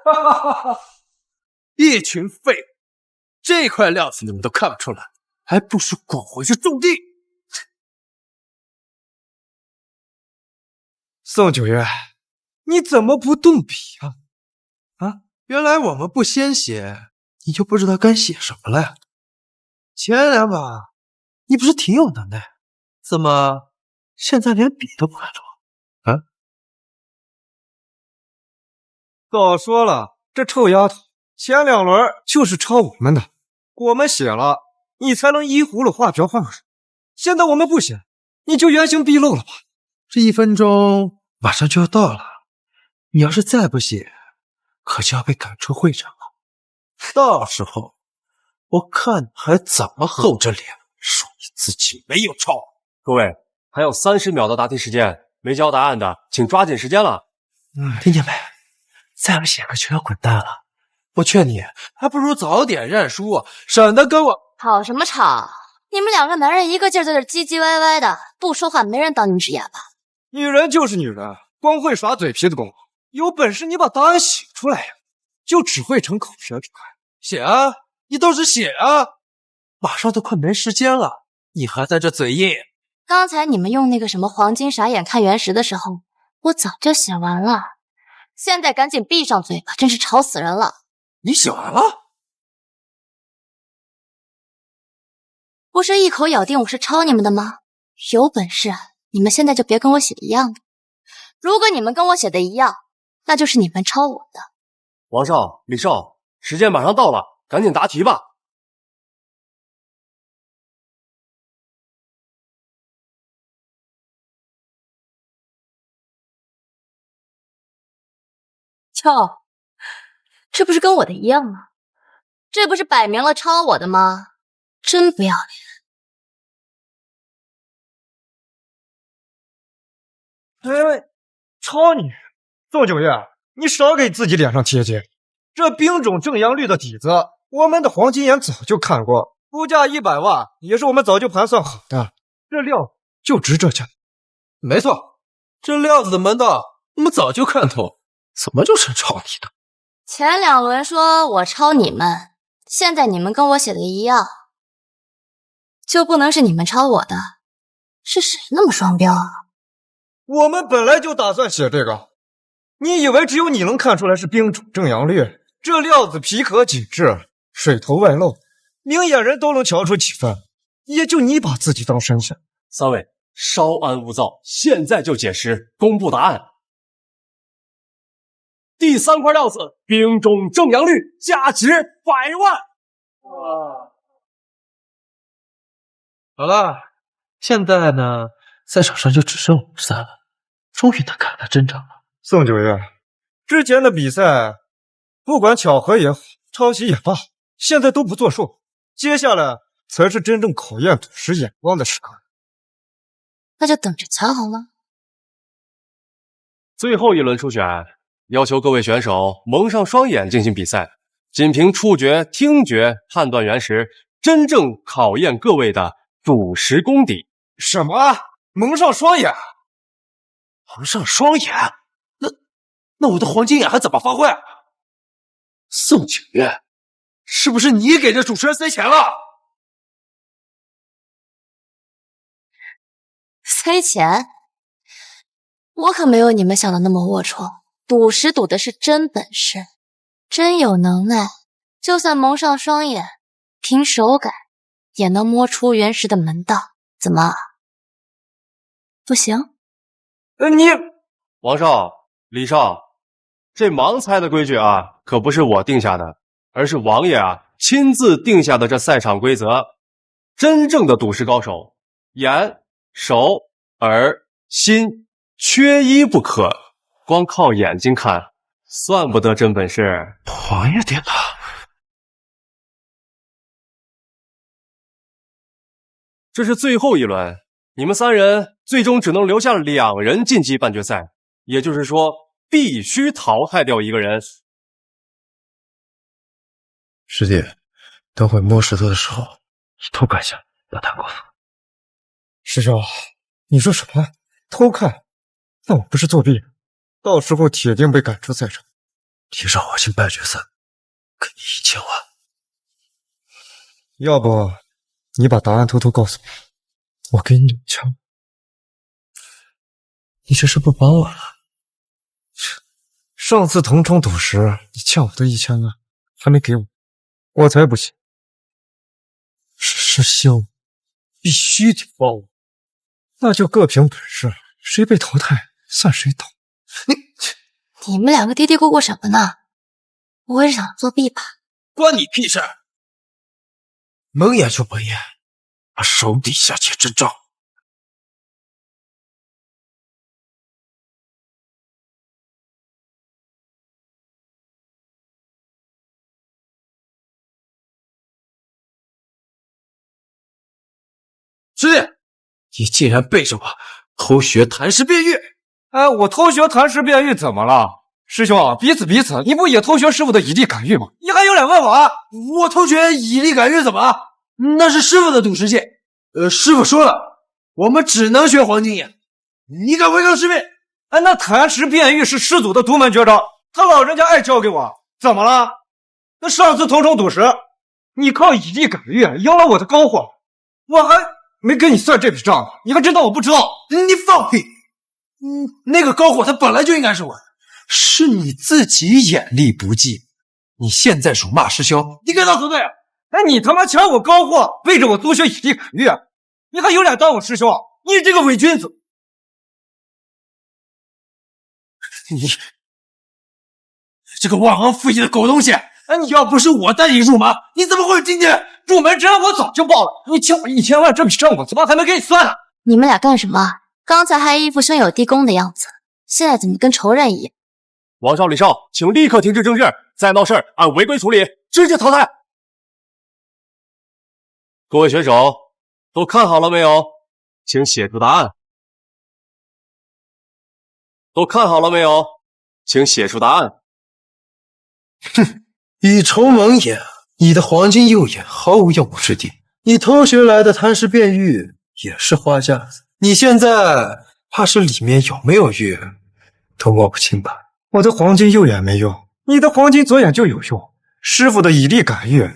Speaker 1: 哈哈哈哈！一群废物，这块料子你们都看不出来，还不如滚回去种地。宋九月，你怎么不动笔啊？啊，原来我们不先写，你就不知道该写什么了呀？前2把你不是挺有能耐，怎么现在连笔都不敢动？啊？
Speaker 21: 早说了，这臭丫头前2轮就是抄我们的，我们写了，你才能依葫芦画瓢画水。现在我们不写，你就原形毕露了吧？
Speaker 1: 这1分钟马上就要到了，你要是再不写，可就要被赶出会场了。到时候我看你还怎么厚着脸说你自己没有抄。
Speaker 20: 各位，还有30秒的答题时间，没交答案的请抓紧时间了。
Speaker 1: 听见没？再不写可就要滚蛋了。我劝你还不如早点认输，省得跟我
Speaker 6: 吵什么吵？你们2个男人一个劲儿在这唧唧歪歪的，不说话没人当你纸哑巴。
Speaker 21: 女人就是女人，光会耍嘴皮子功夫。有本事你把答案写出来呀，就只会逞口舌之快。
Speaker 1: 写啊，你倒是写啊！马上都快没时间了，你还在这嘴硬。
Speaker 6: 刚才你们用那个什么黄金傻眼看原石的时候，我早就写完了。现在赶紧闭上嘴巴，真是吵死人了。
Speaker 1: 你写完了？
Speaker 6: 不是一口咬定我是抄你们的吗？有本事你们现在就别跟我写一样的。如果你们跟我写的一样，那就是你们抄我的。
Speaker 20: 王少、李少，时间马上到了，赶紧答题吧。
Speaker 6: 操，这不是跟我的一样吗？这不是摆明了抄我的吗？真不要脸！
Speaker 21: 哎，抄你！宋九月，你少给自己脸上贴金。这兵种正阳绿的底子，我们的黄金眼早就看过，估价100万也是我们早就盘算好的。这料就值这价。
Speaker 24: 没错，这料子的门道我们早就看透，怎么就成抄你的？
Speaker 6: 前2轮说我抄你们，现在你们跟我写的一样，就不能是你们抄我的？是谁那么双标啊？
Speaker 21: 我们本来就打算写这个，你以为只有你能看出来是兵种正阳绿？这料子皮壳紧致，水头外露，明眼人都能瞧出几分，也就你把自己当神仙。
Speaker 20: 三位稍安勿躁，现在就解释，公布答案。第3块料子，兵种正阳绿，价值100万。
Speaker 1: 哇！好了，现在呢，赛场上就只剩我们3了，终于能看他真长了。
Speaker 21: 宋九月，之前的比赛，不管巧合也好，抄袭也罢，现在都不作数，接下来才是真正考验赌师眼光的时刻。
Speaker 6: 那就等着瞧好了。
Speaker 20: 最后一轮初选，要求各位选手蒙上双眼进行比赛，仅凭触觉、听觉判断原石，真正考验各位的赌石功底。
Speaker 21: 什么？蒙上双眼？
Speaker 1: 蒙上双眼？那我的黄金眼还怎么发挥？宋九月，是不是你给这主持人塞钱了？
Speaker 6: 塞钱？我可没有你们想的那么龌龊，赌石赌的是真本事，真有能耐，就算蒙上双眼，凭手感也能摸出原石的门道。怎么？不行？
Speaker 21: 你
Speaker 20: 王少、李少，这盲猜的规矩啊，可不是我定下的，而是王爷啊亲自定下的这赛场规则。真正的赌石高手，眼、手、耳、心缺一不可，光靠眼睛看算不得真本事。
Speaker 21: 王爷殿下，
Speaker 20: 这是最后一轮，你们3人最终只能留下2人晋级半决赛，也就是说必须淘汰掉1个人。
Speaker 21: 师弟，等会摸石头的时候，你偷看一下，不要太过分。师兄，你说什么？偷看？那我不是作弊，到时候铁定被赶出赛场。你让我进半决赛，给你1000万。要不你把答案偷偷告诉我，我给你2枪。你这是不帮我了？上次同城赌石，你欠我的1000万还没给我，我才不信。师兄，必须得帮我，那就各凭本事，谁被淘汰算谁倒。
Speaker 6: 你们2个嘀嘀咕咕什么呢？不会是想作弊吧？
Speaker 1: 关你屁事！蒙眼就蒙眼，把手底下且真账。师弟，你竟然背着我偷学谈诗辨玉！
Speaker 21: 哎，我偷学谈诗辨玉怎么了？师兄，彼此彼此，你不也偷学师傅的以力感玉吗？你还有脸问我？
Speaker 1: 我偷学以力感玉怎么了？那是师傅的赌石界。师傅说了，我们只能学黄金眼。你敢违抗师命？
Speaker 21: 哎，那谈诗辨玉是师祖的独门绝招，他老人家爱教给我，怎么了？那上次同城赌石，你靠以力感玉赢了我的高货，我还没跟你算这笔账呢，你还真当我不知道？
Speaker 1: 你放屁！那个高货他本来就应该是我的，是你自己眼力不济。你现在辱骂师兄，你跟他作对！
Speaker 21: 哎，你他妈抢我高货，背着我多学以力感玉，你还有脸当我师兄？你这个伪君子！
Speaker 1: 你这个忘恩负义的狗东西！哎，你要不是我带你入门，你怎么会有今天？入门之恩我早就报了，你欠我1000万，这笔账我怎么还没给你算呢？
Speaker 6: 你们俩干什么？刚才还一副兄友弟恭的样子，现在怎么跟仇人一样？
Speaker 20: 王少、李少，请立刻停止争执，再闹事儿按违规处理，直接淘汰。各位选手都看好了没有？请写出答案。都看好了没有？请写出答案。
Speaker 1: 哼，以仇蒙眼，你的黄金右眼毫无用武之地。你偷学来的贪尸变玉也是花架子，你现在怕是里面有没有玉都摸不清吧？
Speaker 21: 我的黄金右眼没用，你的黄金左眼就有用。师傅的以力感玉，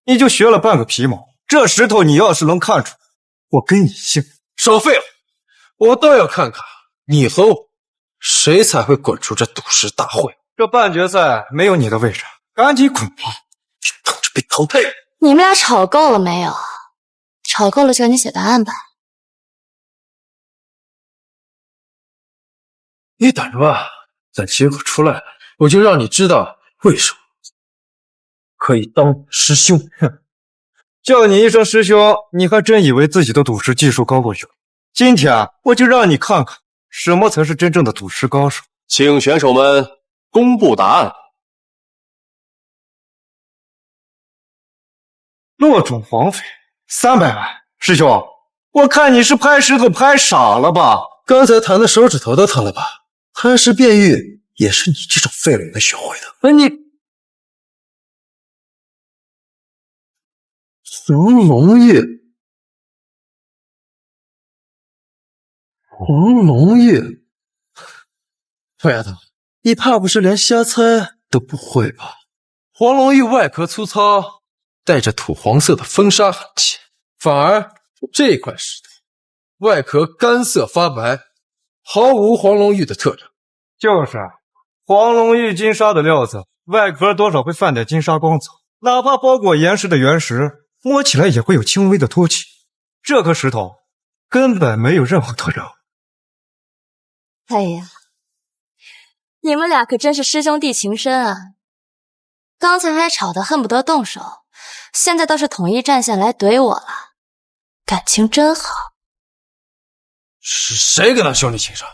Speaker 21: 你就学了半个皮毛。这石头你要是能看出，我跟你姓。
Speaker 1: 少废了，我倒要看看你和我谁才会滚出这赌石大会。
Speaker 21: 这半决赛没有你的位置，赶紧滚吧，
Speaker 1: 等着被淘汰。
Speaker 6: 你们俩吵够了没有？吵够了就赶紧写答案吧。
Speaker 1: 你等着吧，等结果出来了，我就让你知道为什么可以当师兄。
Speaker 21: 哼，叫你一声师兄，你还真以为自己的赌石技术高过于我？今天我就让你看看什么才是真正的赌石高手。
Speaker 20: 请选手们公布答案。
Speaker 21: 落种黄匪300万，师兄，我看你是拍石头拍傻了吧？
Speaker 1: 刚才弹的手指头都疼了吧？贪尸变玉也是你这种废人学会的。你黄龙玉，黄龙玉，臭丫头，你怕不是连瞎猜都不会吧？黄龙玉外壳粗糙，带着土黄色的风沙痕迹，反而这块石头外壳干涩发白，毫无黄龙玉的特征。
Speaker 21: 就是黄龙玉金沙的料子，外壳多少会泛点金沙光泽，哪怕包裹岩石的原石，摸起来也会有轻微的凸起。这颗石头根本没有任何特征。
Speaker 6: 哎呀，你们俩可真是师兄弟情深啊！刚才还吵得恨不得动手，现在倒是统一战线来怼我了，感情真好。
Speaker 1: 是谁跟他兄弟情深？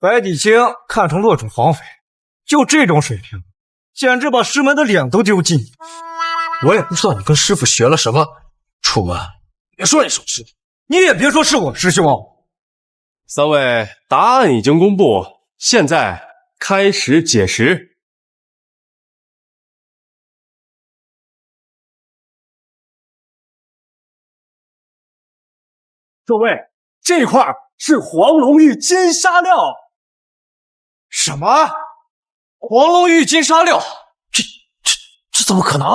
Speaker 21: 白帝青看成落种黄匪，就这种水平，简直把师门的脸都丢尽。
Speaker 1: 我也不知道你跟师傅学了什么，楚门，别说你是我师弟，
Speaker 21: 你也别说是我师兄。
Speaker 20: 三位答案已经公布，现在开始解石。各位，这块是黄龙玉金沙料。
Speaker 1: 什么？黄龙玉金沙料？这怎么可能？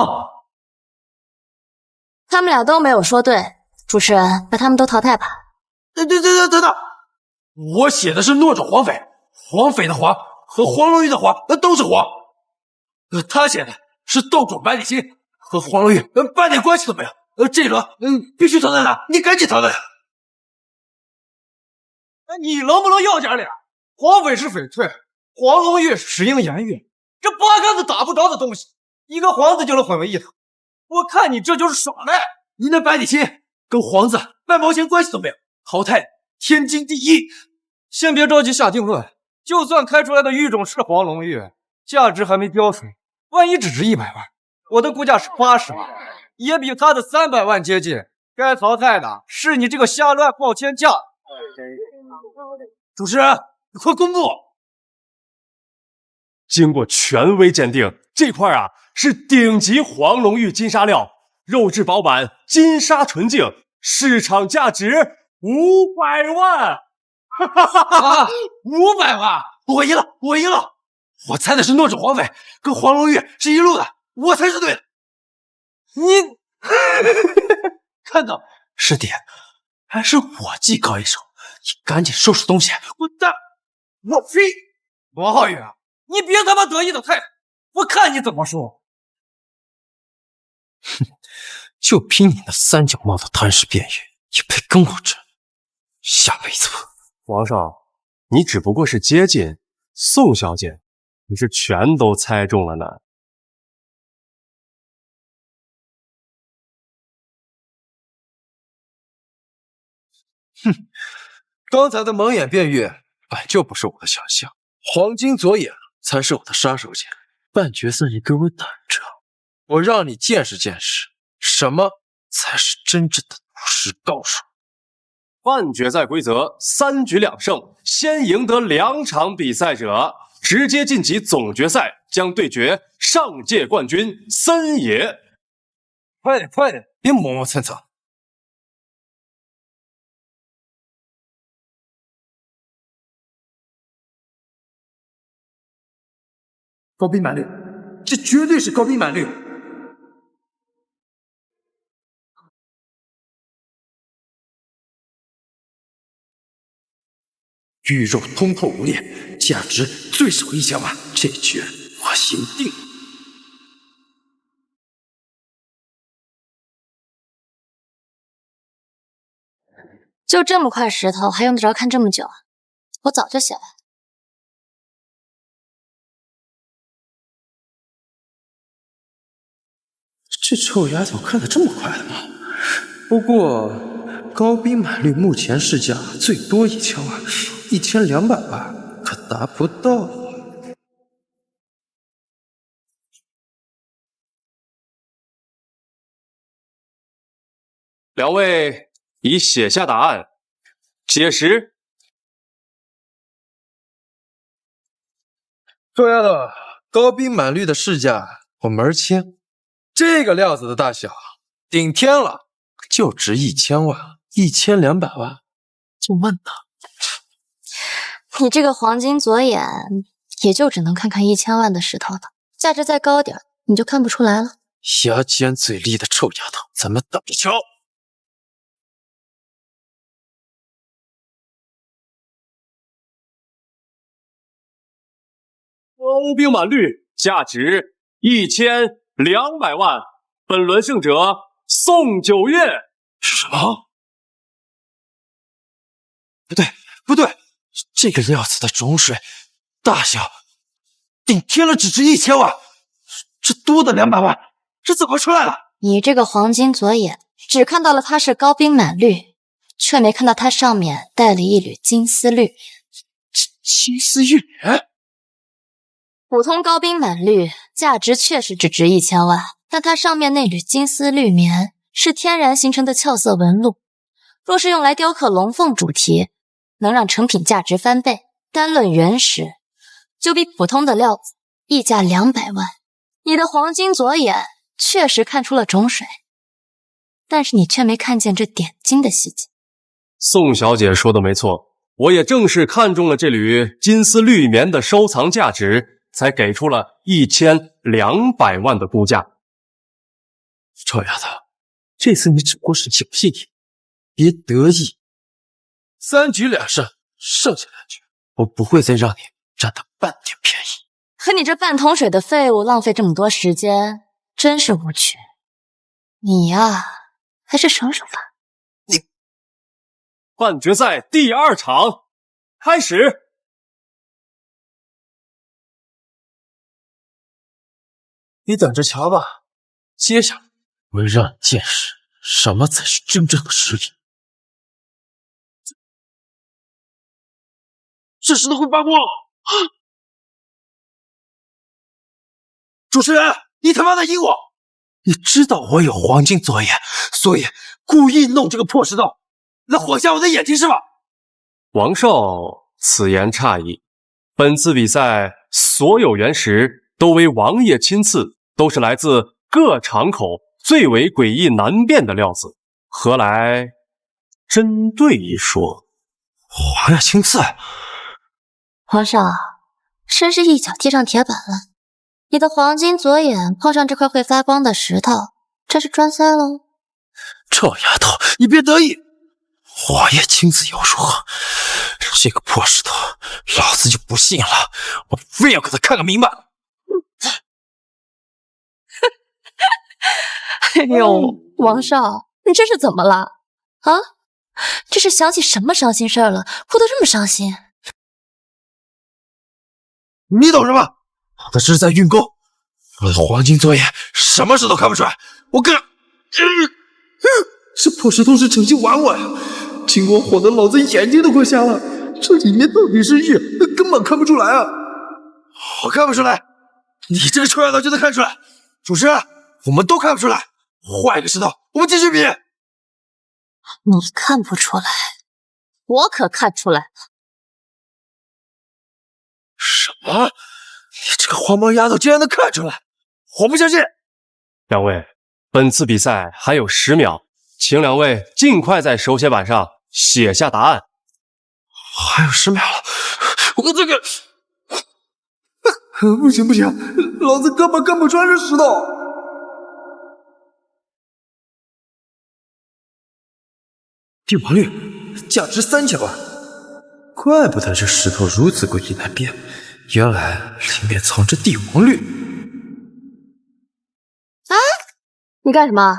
Speaker 6: 他们俩都没有说对，主持人把他们都淘汰吧。
Speaker 1: 等，我写的是诺种黄匪，黄匪的黄和黄龙玉的黄都是黄。他写的是斗种白帝青，和黄龙玉半点关系都没有。这一轮必须淘汰他，你赶紧淘汰他。
Speaker 21: 你能不能要点脸？黄匪是翡翠，黄龙玉是石英岩玉，这八竿子打不着的东西，一个黄字就能混为一谈。我看你这就是耍赖。
Speaker 1: 你那白帝青跟黄字半毛钱关系都没有，淘汰天经地义。
Speaker 21: 先别着急下定论，就算开出来的玉种是黄龙玉，价值还没标准，万一只值100万，我的估价是80万，也比他的300万接近。该淘汰的是你这个瞎乱报天价。
Speaker 1: 主持人，你快公布！
Speaker 20: 经过权威鉴定，这块是顶级黄龙玉金沙料，肉质饱满，金沙纯净，市场价值500万。
Speaker 1: 500万！我赢了！我猜的是诺种黄匪，跟黄龙玉是一路的，我才是对的。你看到师弟，还是我技高一手，你赶紧收拾东西，滚蛋！我呸！
Speaker 21: 罗浩宇，你别他妈得意的太，我看你怎么说。
Speaker 1: 哼，就凭你那三脚猫的贪食变异，也配跟我争？下辈子吧。
Speaker 20: 皇上，你只不过是接近，宋小姐，你是全都猜中了呢。
Speaker 1: 哼，刚才的蒙眼变玉本就不是我的强项，黄金左眼才是我的杀手锏。半决赛你给我等着，我让你见识见识什么才是真正的毒师高手。
Speaker 20: 半决赛规则：3局2胜，先赢得2场比赛者直接晋级总决赛，将对决上届冠军森野。
Speaker 1: 快点快点，别磨磨蹭蹭。高兵满率，这绝对是高兵满率。玉肉通透无裂，价值最少1000万，这局我赢定了。
Speaker 6: 就这么块石头，还用得着看这么久？我早就写完。
Speaker 1: 这臭丫头看得这么快的吗？不过高兵满率目前市价最多1000万，1200万可达不到。
Speaker 20: 两位已写下答案，解释。
Speaker 1: 臭丫头，高兵满率的市价我门签。这个料子的大小，顶天了，就值1000万，1200万，就问呢。
Speaker 6: 你这个黄金左眼，也就只能看看1000万的石头了，价值再高点，你就看不出来了。
Speaker 1: 牙尖嘴利的臭丫头，咱们等着瞧。
Speaker 20: 高兵满率价值1200万，本轮胜者宋九月。
Speaker 1: 什么？不对，这个料子的种水大小顶天了，只值1000万，这多的200万，这怎么出来的？
Speaker 6: 你这个黄金左眼，只看到了它是高兵满率，却没看到它上面带了一缕金丝绿。
Speaker 1: 金丝玉莲？
Speaker 6: 普通高兵满绿价值确实只值1000万，但它上面那缕金丝绿棉是天然形成的俏色纹路，若是用来雕刻龙凤主题，能让成品价值翻倍。单论原石，就比普通的料子溢价200万。你的黄金左眼确实看出了种水，但是你却没看见这点金的细节。
Speaker 20: 宋小姐说的没错，我也正是看中了这缕金丝绿棉的收藏价值，才给出了1200万的估价。
Speaker 1: 臭丫头，这次你只不过是侥幸一点，别得意。3局2胜，剩下2局我不会再让你占到半点便宜。
Speaker 6: 和你这半桶水的废物浪费这么多时间，真是无趣。你呀，还是省省吧。
Speaker 20: 半决赛第2场开始。
Speaker 1: 你等着瞧吧，接下来我会让你见识什么才是真正的实力。这石头会发光！主持人，你他妈的阴我！你知道我有黄金左眼，所以故意弄这个破石头来晃瞎我的眼睛是吧？
Speaker 20: 王少此言差矣，本次比赛所有原石都为王爷亲赐，都是来自各场口最为诡异难辨的料子，何来针对一说？
Speaker 1: 王爷亲赐？
Speaker 6: 皇上，真是一脚踢上铁板了。你的黄金左眼碰上这块会发光的石头，这是专塞喽？
Speaker 1: 臭丫头，你别得意，王爷亲自又如何？这个破石头，老子就不信了，我非要给他看个明白。
Speaker 6: 哎呦，王少，你这是怎么了？啊？这是想起什么伤心事儿了？哭得这么伤心？
Speaker 1: 你懂什么？我的是在运功，我的黄金左眼什么事都看不出来。我跟……这破石头是诚心玩我呀！金光晃得老子眼睛都快瞎了。这里面到底是玉，根本看不出来啊！我看不出来，你这个臭丫头就能看出来。主持人，我们都看不出来，换一个石头，我们继续比。
Speaker 6: 你看不出来，我可看出来了。
Speaker 1: 什么？你这个黄毛丫头竟然能看出来，我不相信！
Speaker 20: 两位，本次比赛还有10秒，请两位尽快在手写板上写下答案。
Speaker 1: 还有10秒了，我这个不行，老子根本看不穿这石头。帝王绿，价值3000万，怪不得这石头如此诡异难辨，原来里面藏着帝王绿。
Speaker 6: 哎，你干什么？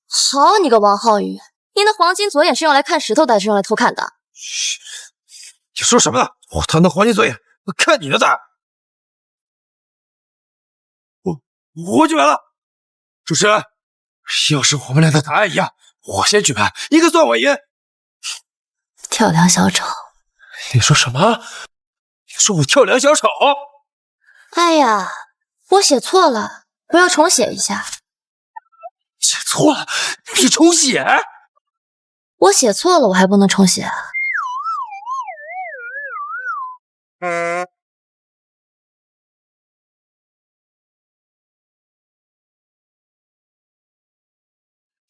Speaker 6: 好你个王浩宇，你那黄金左眼是用来看石头的，还是用来偷看的？
Speaker 1: 你说什么呢？我他那黄金左眼，看你的胆！我举牌了。主持人，要是我们俩的答案一样，我先举牌，一个算我赢。
Speaker 6: 跳梁小丑？
Speaker 1: 你说什么？你说我跳梁小丑？
Speaker 6: 哎呀，我写错了，不要重写一下。
Speaker 1: 写错了？你重写？
Speaker 6: 我写错了，我还不能重写啊？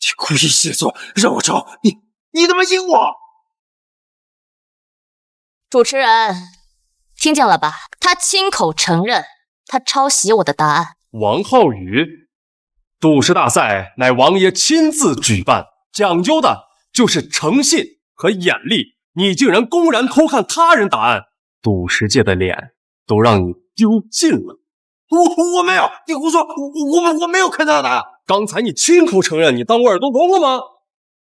Speaker 1: 你故意写错，让我抄，你他妈赢我！
Speaker 6: 主持人，听见了吧？他亲口承认，他抄袭我的答案。
Speaker 20: 王浩宇，赌石大赛乃王爷亲自举办，讲究的就是诚信和眼力。你竟然公然偷看他人答案，赌石界的脸都让你丢尽了。
Speaker 1: 我没有，你胡说，我没有看他的答案。
Speaker 20: 刚才你亲口承认，你当我耳朵聋了吗？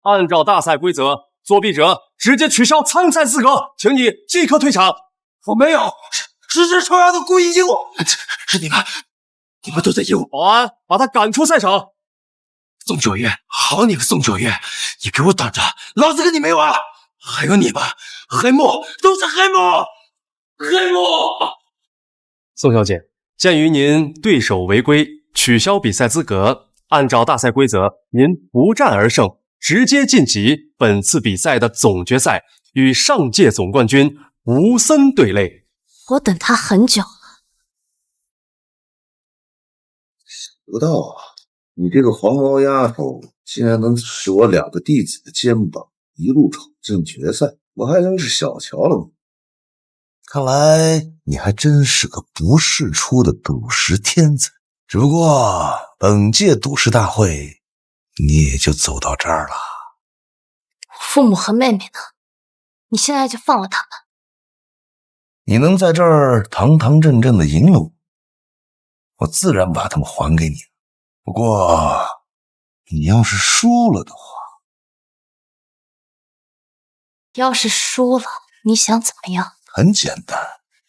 Speaker 20: 按照大赛规则，作弊者直接取消参赛资格，请你即刻退场。
Speaker 1: 我没有，是这臭丫头故意赢我，是你们都在赢我。
Speaker 20: 保安，把他赶出赛场。
Speaker 1: 宋九月，好你个宋九月，你给我等着，老子跟你没完！还有你们，黑幕都是黑幕，黑幕！
Speaker 20: 宋小姐，鉴于您对手违规，取消比赛资格。按照大赛规则，您不战而胜，直接晋级本次比赛的总决赛，与上届总冠军吴森对垒。
Speaker 6: 我等他很久了。
Speaker 8: 想不到啊，你这个黄毛丫头竟然能使我2个弟子的肩膀一路闯进决赛，我还真是小瞧了你。看来你还真是个不世出的赌石天才。只不过本届赌石大会你也就走到这儿了。
Speaker 6: 父母和妹妹呢？你现在就放了他们。
Speaker 8: 你能在这儿堂堂正正的赢了我自然把他们还给你。不过你要是输了的话，
Speaker 6: 要是输了，你想怎么样？
Speaker 8: 很简单，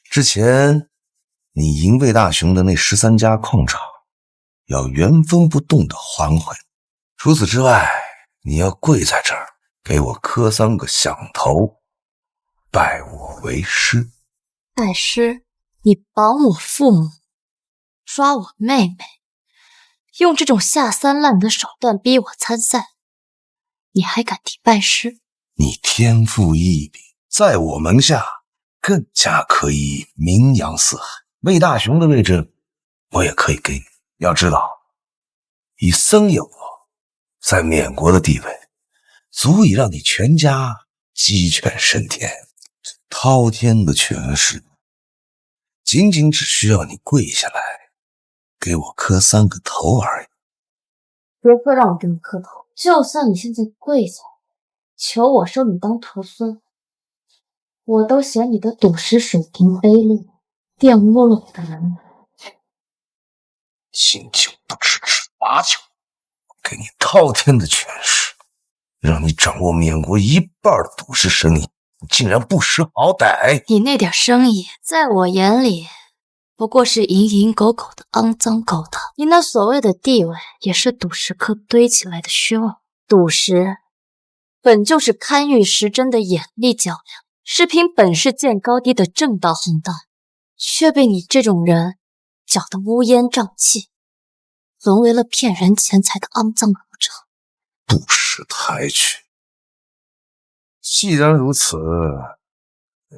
Speaker 8: 之前你赢魏大雄的那13家矿场要原封不动的还回。除此之外，你要跪在这儿给我磕3个响头，拜我为师。
Speaker 6: 拜师？你绑我父母，抓我妹妹，用这种下三滥的手段逼我参赛，你还敢提拜师？
Speaker 8: 你天赋异禀，在我门下更加可以名扬四海。魏大雄的位置我也可以给你。要知道，以僧友在缅国的地位，足以让你全家鸡犬升天。这滔天的权势，仅仅只需要你跪下来给我磕3个头而已。
Speaker 6: 别说让我这么磕头，就算你现在跪下求我收你当徒孙，我都嫌你的赌石水平卑劣，玷污了我的人。
Speaker 8: 敬酒不吃吃罚酒，给你滔天的权势，让你掌握缅国1半的赌石生意，你竟然不识好歹。
Speaker 6: 你那点生意在我眼里不过是蝇营狗苟的肮脏勾当，你那所谓的地位也是赌石刻堆起来的虚妄。赌石本就是堪舆时针的眼力较量，是凭本事见高低的正道行当。却被你这种人搅得乌烟瘴气，沦为了骗人钱财的肮脏恶者。
Speaker 15: 不识抬举。既然如此，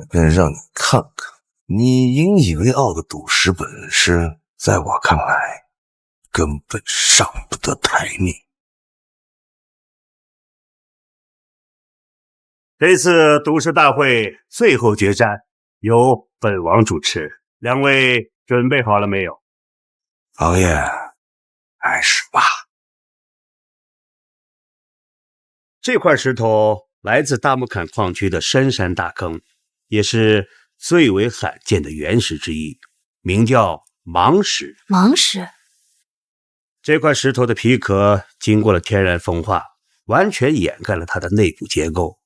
Speaker 15: 便让你看看你引以为傲的赌石本事，在我看来，根本上不得台面。
Speaker 18: 这次赌石大会最后决战由本王主持，两位准备好了没有？
Speaker 15: 王爷，开始吧。
Speaker 18: 这块石头来自大木坎矿区的深山大坑，也是最为罕见的原石之一，名叫芒石。
Speaker 6: 芒石？
Speaker 18: 这块石头的皮壳经过了天然风化，完全掩盖了它的内部结构，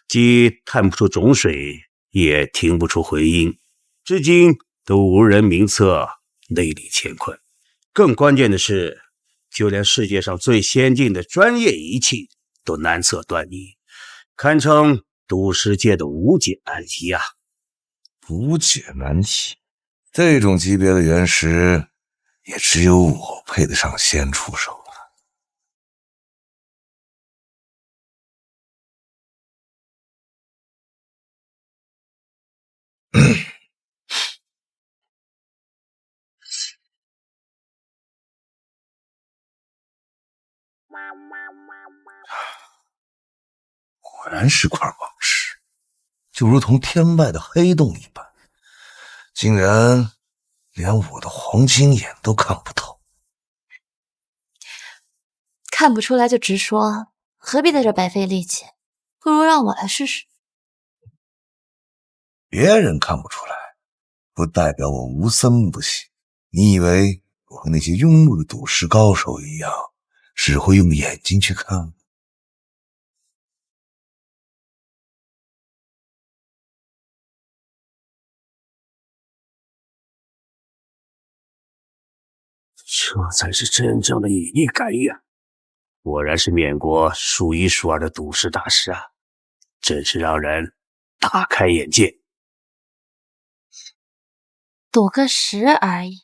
Speaker 18: 既探不出种水，也听不出回音，至今都无人明测内里乾坤。更关键的是，就连世界上最先进的专业仪器都难测端倪，堪称赌石界的无解难题啊！
Speaker 15: 无解难题，这种级别的原石，也只有我配得上先出手了。果然是块王石，就如同天外的黑洞一般，竟然连我的黄金眼都看不透。
Speaker 6: 看不出来就直说，何必在这白费力气？不如让我来试试。
Speaker 15: 别人看不出来，不代表我无森不行。你以为我和那些庸碌的赌石高手一样，只会用眼睛去看？
Speaker 18: 这才是真正的以力感应啊！果然是缅国数一数二的赌石大师啊，真是让人大开眼界。
Speaker 6: 赌个石而已，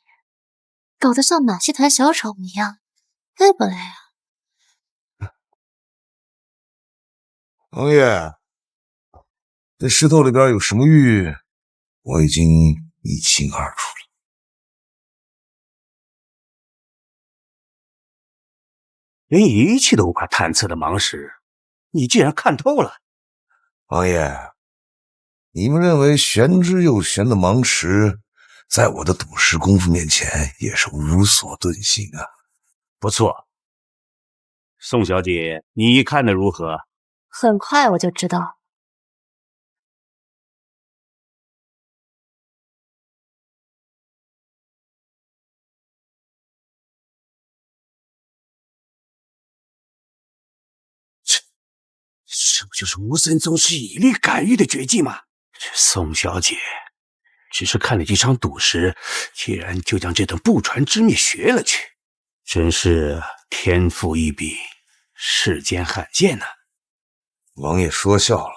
Speaker 6: 搞得像马戏团小丑一样，累不累啊？
Speaker 15: 王爷，这石头里边有什么玉，我已经一清二楚了。
Speaker 18: 连仪器都无法探测的盲石，你竟然看透了！
Speaker 15: 王爷，你们认为玄之又玄的盲石，在我的赌石功夫面前也是无所遁形啊！
Speaker 18: 不错，宋小姐，你看得如何？
Speaker 6: 很快我就知道。
Speaker 18: 这不就是无森宗师以力感应的绝技吗？这宋小姐只是看了几场赌石，竟然就将这段不传之秘学了去，真是天赋异禀，世间罕见呐！
Speaker 15: 王爷说笑了，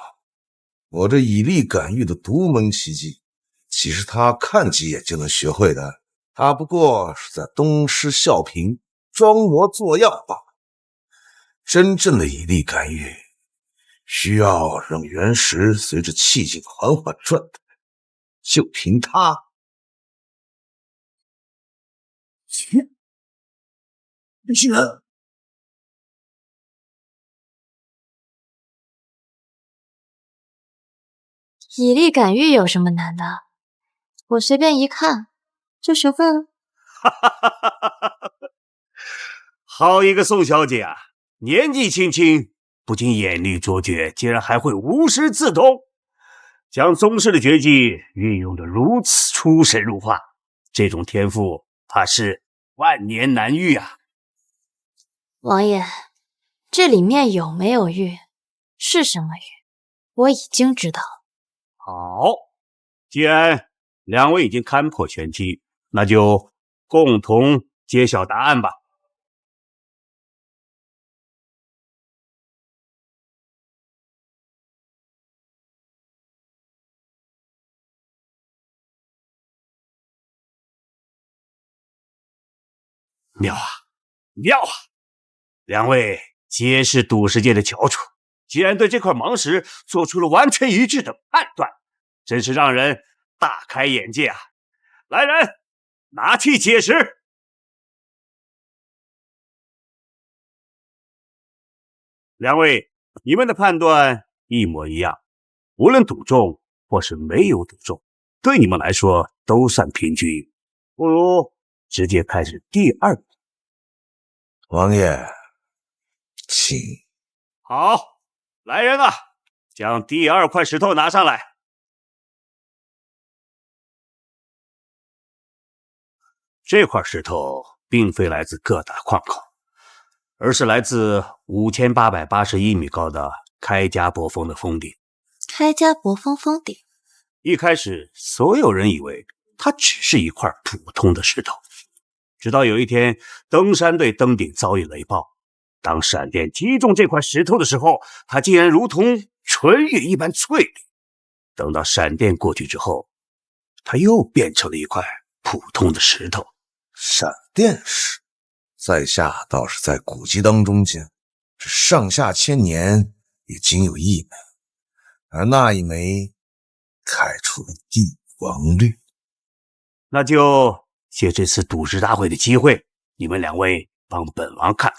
Speaker 15: 我这以力感应的独门奇技，岂是他看几眼就能学会的？他不过是在东施效颦，装模作样罢了。真正的以力感应，需要让原石随着气劲缓缓转动，就凭它。切！这些人
Speaker 6: 以力感应有什么难的？我随便一看就学会了。
Speaker 18: 好一个宋小姐啊！年纪轻轻，不仅眼力卓绝，竟然还会无师自通，将宗师的绝技运用得如此出神入化，这种天赋怕是万年难遇啊！
Speaker 6: 王爷，这里面有没有玉，是什么玉，我已经知道了。
Speaker 18: 好，既然两位已经看破玄机，那就共同揭晓答案吧。妙啊，妙啊！两位皆是赌石界的翘楚，竟然对这块盲石做出了完全一致的判断，真是让人大开眼界啊！来人，拿去解石。两位，你们的判断一模一样，无论赌中或是没有赌中，对你们来说都算平均。不如直接开始第二步。
Speaker 15: 王爷，请。
Speaker 18: 好，来人啊，将第二块石头拿上来。这块石头并非来自各大矿口，而是来自5881米高的开加伯峰的峰顶。
Speaker 6: 开加伯峰峰顶，
Speaker 18: 一开始，所有人以为它只是一块普通的石头，直到有一天，登山队登顶遭遇雷暴。当闪电击中这块石头的时候，它竟然如同纯玉一般翠绿。等到闪电过去之后，它又变成了一块普通的石头。
Speaker 15: 闪电石，在下倒是在古籍当中见，这上下千年也仅有一枚，而那一枚开出了帝王绿。
Speaker 18: 那就借这次赌石大会的机会，你们两位帮本王看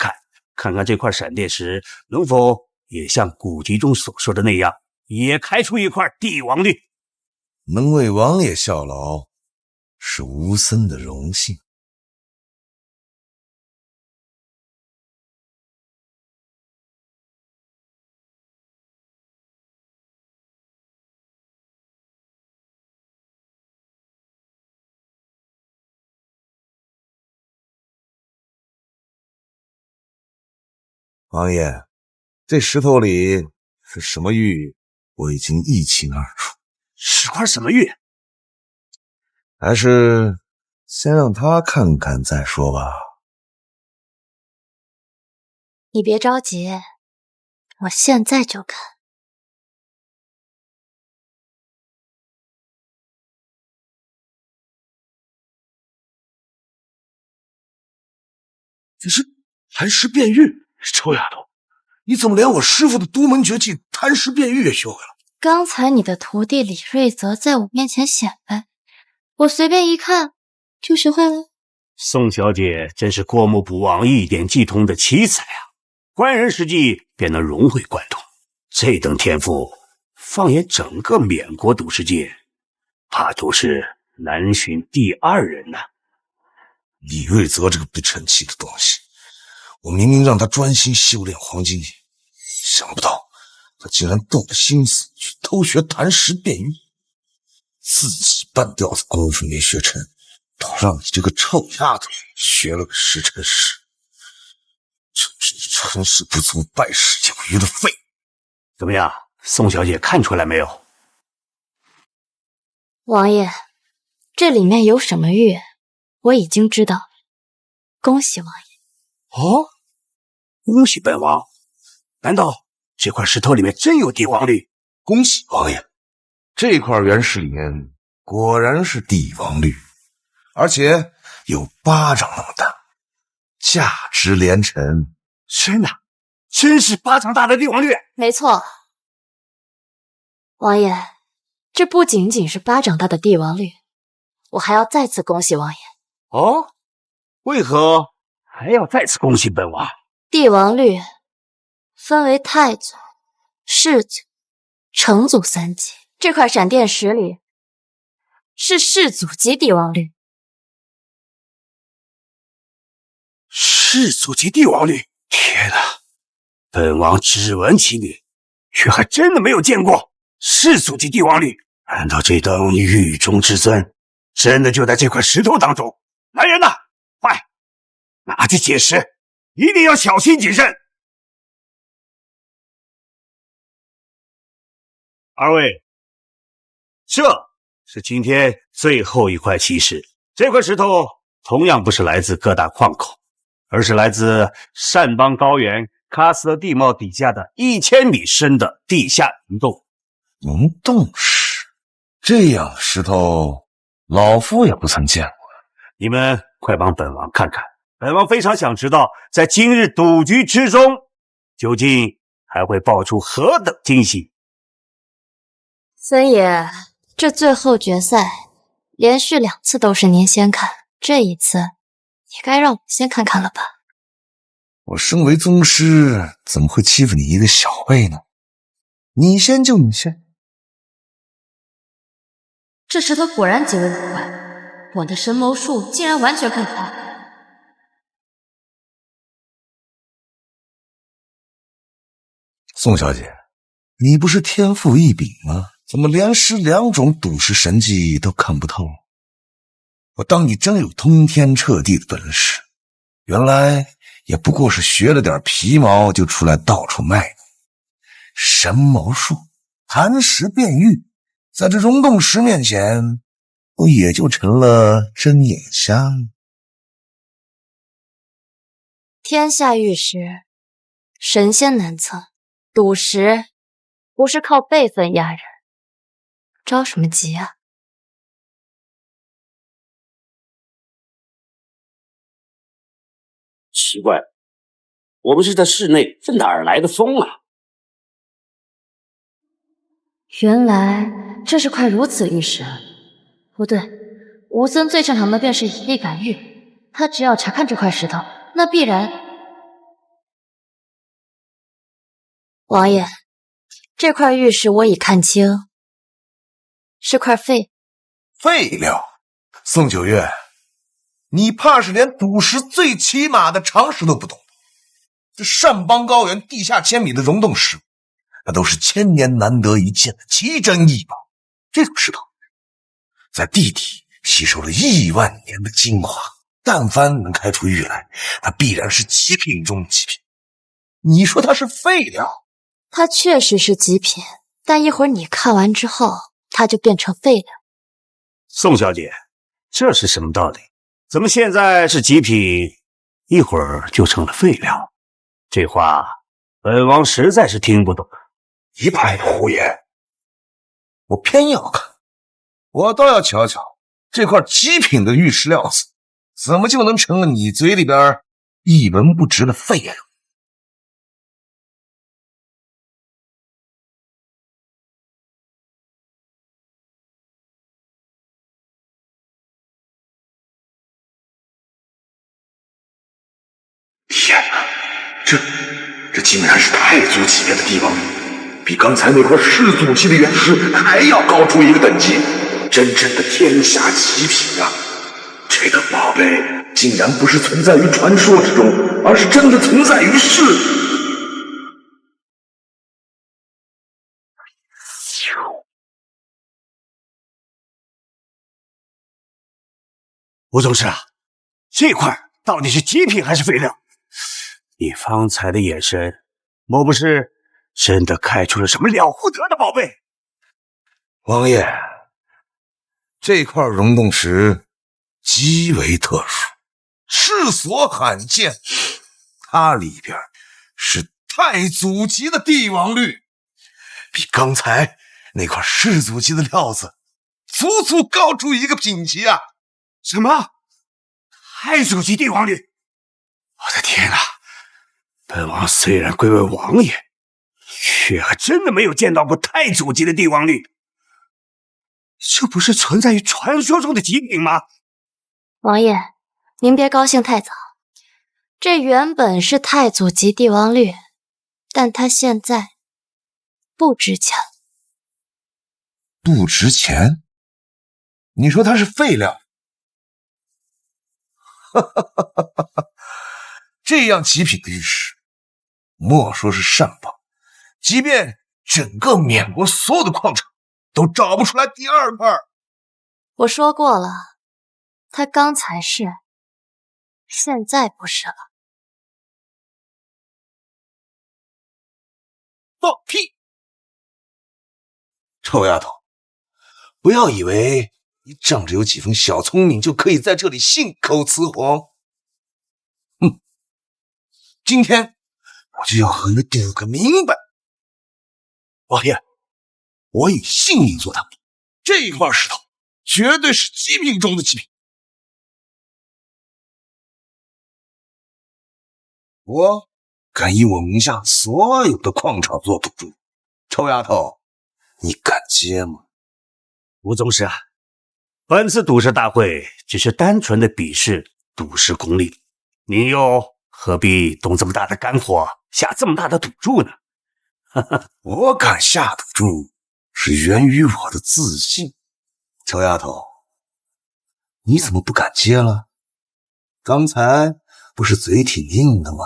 Speaker 18: 看这块闪电石能否也像古籍中所说的那样，也开出一块帝王绿。
Speaker 15: 能为王爷效劳，是吴森的荣幸。王爷，这石头里是什么玉，我已经一清二楚。
Speaker 18: 是块什么玉？
Speaker 15: 还是先让他看看再说吧。
Speaker 6: 你别着急，我现在就看。
Speaker 12: 这是寒石变玉。臭丫头，你怎么连我师傅的独门绝技寒石变玉也学会了？
Speaker 6: 刚才你的徒弟李瑞泽在我面前显摆，我随便一看就学会了。
Speaker 18: 宋小姐真是过目不忘、一点即通的奇才啊！观人实际便能融会贯通，这等天赋，放眼整个缅国赌石界，怕都是难寻第二人呐。
Speaker 15: 李瑞泽这个不成器的东西，我明明让他专心修炼黄金眼，想不到他竟然动了心思去偷学寒石变玉，自己半吊子功夫没学成，倒让你这个臭丫头学了个十成十，真是成事不足败事有余的废。
Speaker 18: 怎么样，宋小姐看出来没有？
Speaker 6: 王爷，这里面有什么玉，我已经知道了。恭喜王爷。
Speaker 18: 哦，恭喜本王！难道这块石头里面真有帝王绿？
Speaker 15: 恭喜王爷，这块原石里面果然是帝王绿，而且有巴掌那么大，价值连城。
Speaker 18: 真的，真是巴掌大的帝王绿。
Speaker 6: 没错，王爷，这不仅仅是巴掌大的帝王绿，我还要再次恭喜王爷。
Speaker 18: 哦，为何还要再次恭喜本王？
Speaker 6: 帝王绿分为太祖、世祖、成祖三级，这块闪电石里是世祖级帝王绿。
Speaker 18: 世祖级帝王绿！天哪，本王只闻其名，却还真的没有见过世祖级帝王绿。难道这等狱中之尊真的就在这块石头当中？来人呐，快拿去解石，一定要小心谨慎。二位，这是今天最后一块奇石。这块石头同样不是来自各大矿口，而是来自善邦高原喀斯特地貌底下的1000米深的地下溶洞。
Speaker 15: 溶洞石，这样的石头老夫也不曾见过。
Speaker 18: 你们快帮本王看看，本王非常想知道，在今日赌局之中，究竟还会爆出何等惊喜。
Speaker 6: 森爷，这最后决赛连续2次都是您先看，这一次也该让我先看看了吧？
Speaker 12: 我身为宗师，怎么会欺负你一个小辈呢？你先就你先。
Speaker 6: 这石头果然极为古怪，我的神谋术竟然完全看透。
Speaker 12: 宋小姐，你不是天赋异禀吗？怎么连时2种赌石神技都看不透？我当你真有通天彻地的本事，原来也不过是学了点皮毛就出来到处卖的。神谋术，寒石变玉，在这溶洞石面前，不也就成了针眼瞎？
Speaker 6: 天下玉石，神仙难测，赌石不是靠辈分压人，着什么急啊？
Speaker 18: 奇怪，我们是在室内，这哪儿来的风啊？
Speaker 6: 原来这是块如此玉石。不对，吴森最擅长的便是以力感玉，他只要查看这块石头，那必然……王爷，这块玉石我已看清，是块废
Speaker 12: 料。宋九月，你怕是连赌石最起码的常识都不懂。这上邦高原地下千米的溶洞石，那都是千年难得一见的奇珍异宝。这种石头在地底吸收了亿万年的精华，但凡能开出玉来，那必然是极品中的极品。你说它是废料？
Speaker 6: 它确实是极品，但一会儿你看完之后，它就变成废料。
Speaker 18: 宋小姐，这是什么道理？怎么现在是极品，一会儿就成了废料？这话本王实在是听不懂。
Speaker 12: 一派胡言！我偏要看，我倒要瞧瞧这块极品的玉石料子，怎么就能成了你嘴里边一文不值的废料？
Speaker 11: 天哪，这竟然是太祖级别的帝王，比刚才那块世祖级的原石还要高出一个等级，真正的天下极品啊！这个宝贝竟然不是存在于传说之中，而是真的存在于世。
Speaker 18: 吴宗师啊，这块到底是极品还是废料？你方才的眼神，莫不是真的开出了什么了不得的宝贝？
Speaker 12: 王爷，这块溶洞石极为特殊，世所罕见，它里边是太祖级的帝王绿，比刚才那块世祖级的料子足足高出一个品级啊！
Speaker 18: 什么？太祖级帝王绿？我的天哪！本王虽然贵为王爷，却还真的没有见到过太祖级的帝王绿。这不是存在于传说中的极品吗？
Speaker 6: 王爷，您别高兴太早。这原本是太祖级帝王绿，但它现在不值钱。
Speaker 12: 不值钱？你说它是废料？哈哈哈哈哈！这样极品的玉石，莫说是上邦，即便整个缅国所有的矿场都找不出来第二块。
Speaker 6: 我说过了，他刚才是，现在不是了。
Speaker 12: 放屁！臭丫头，不要以为你仗着有几分小聪明就可以在这里信口雌黄。今天我就要和你赌个明白。王爷，我以性命做担保，这块石头绝对是极品中的极品。我敢以我名下所有的矿场做赌注。臭丫头，你敢接吗？
Speaker 18: 吴宗师啊，本次赌石大会只是单纯的比试赌石功力，您又何必动这么大的肝火，下这么大的赌注呢？
Speaker 12: 我敢下赌注，是源于我的自信。臭丫头，你怎么不敢接了？刚才不是嘴挺硬的吗？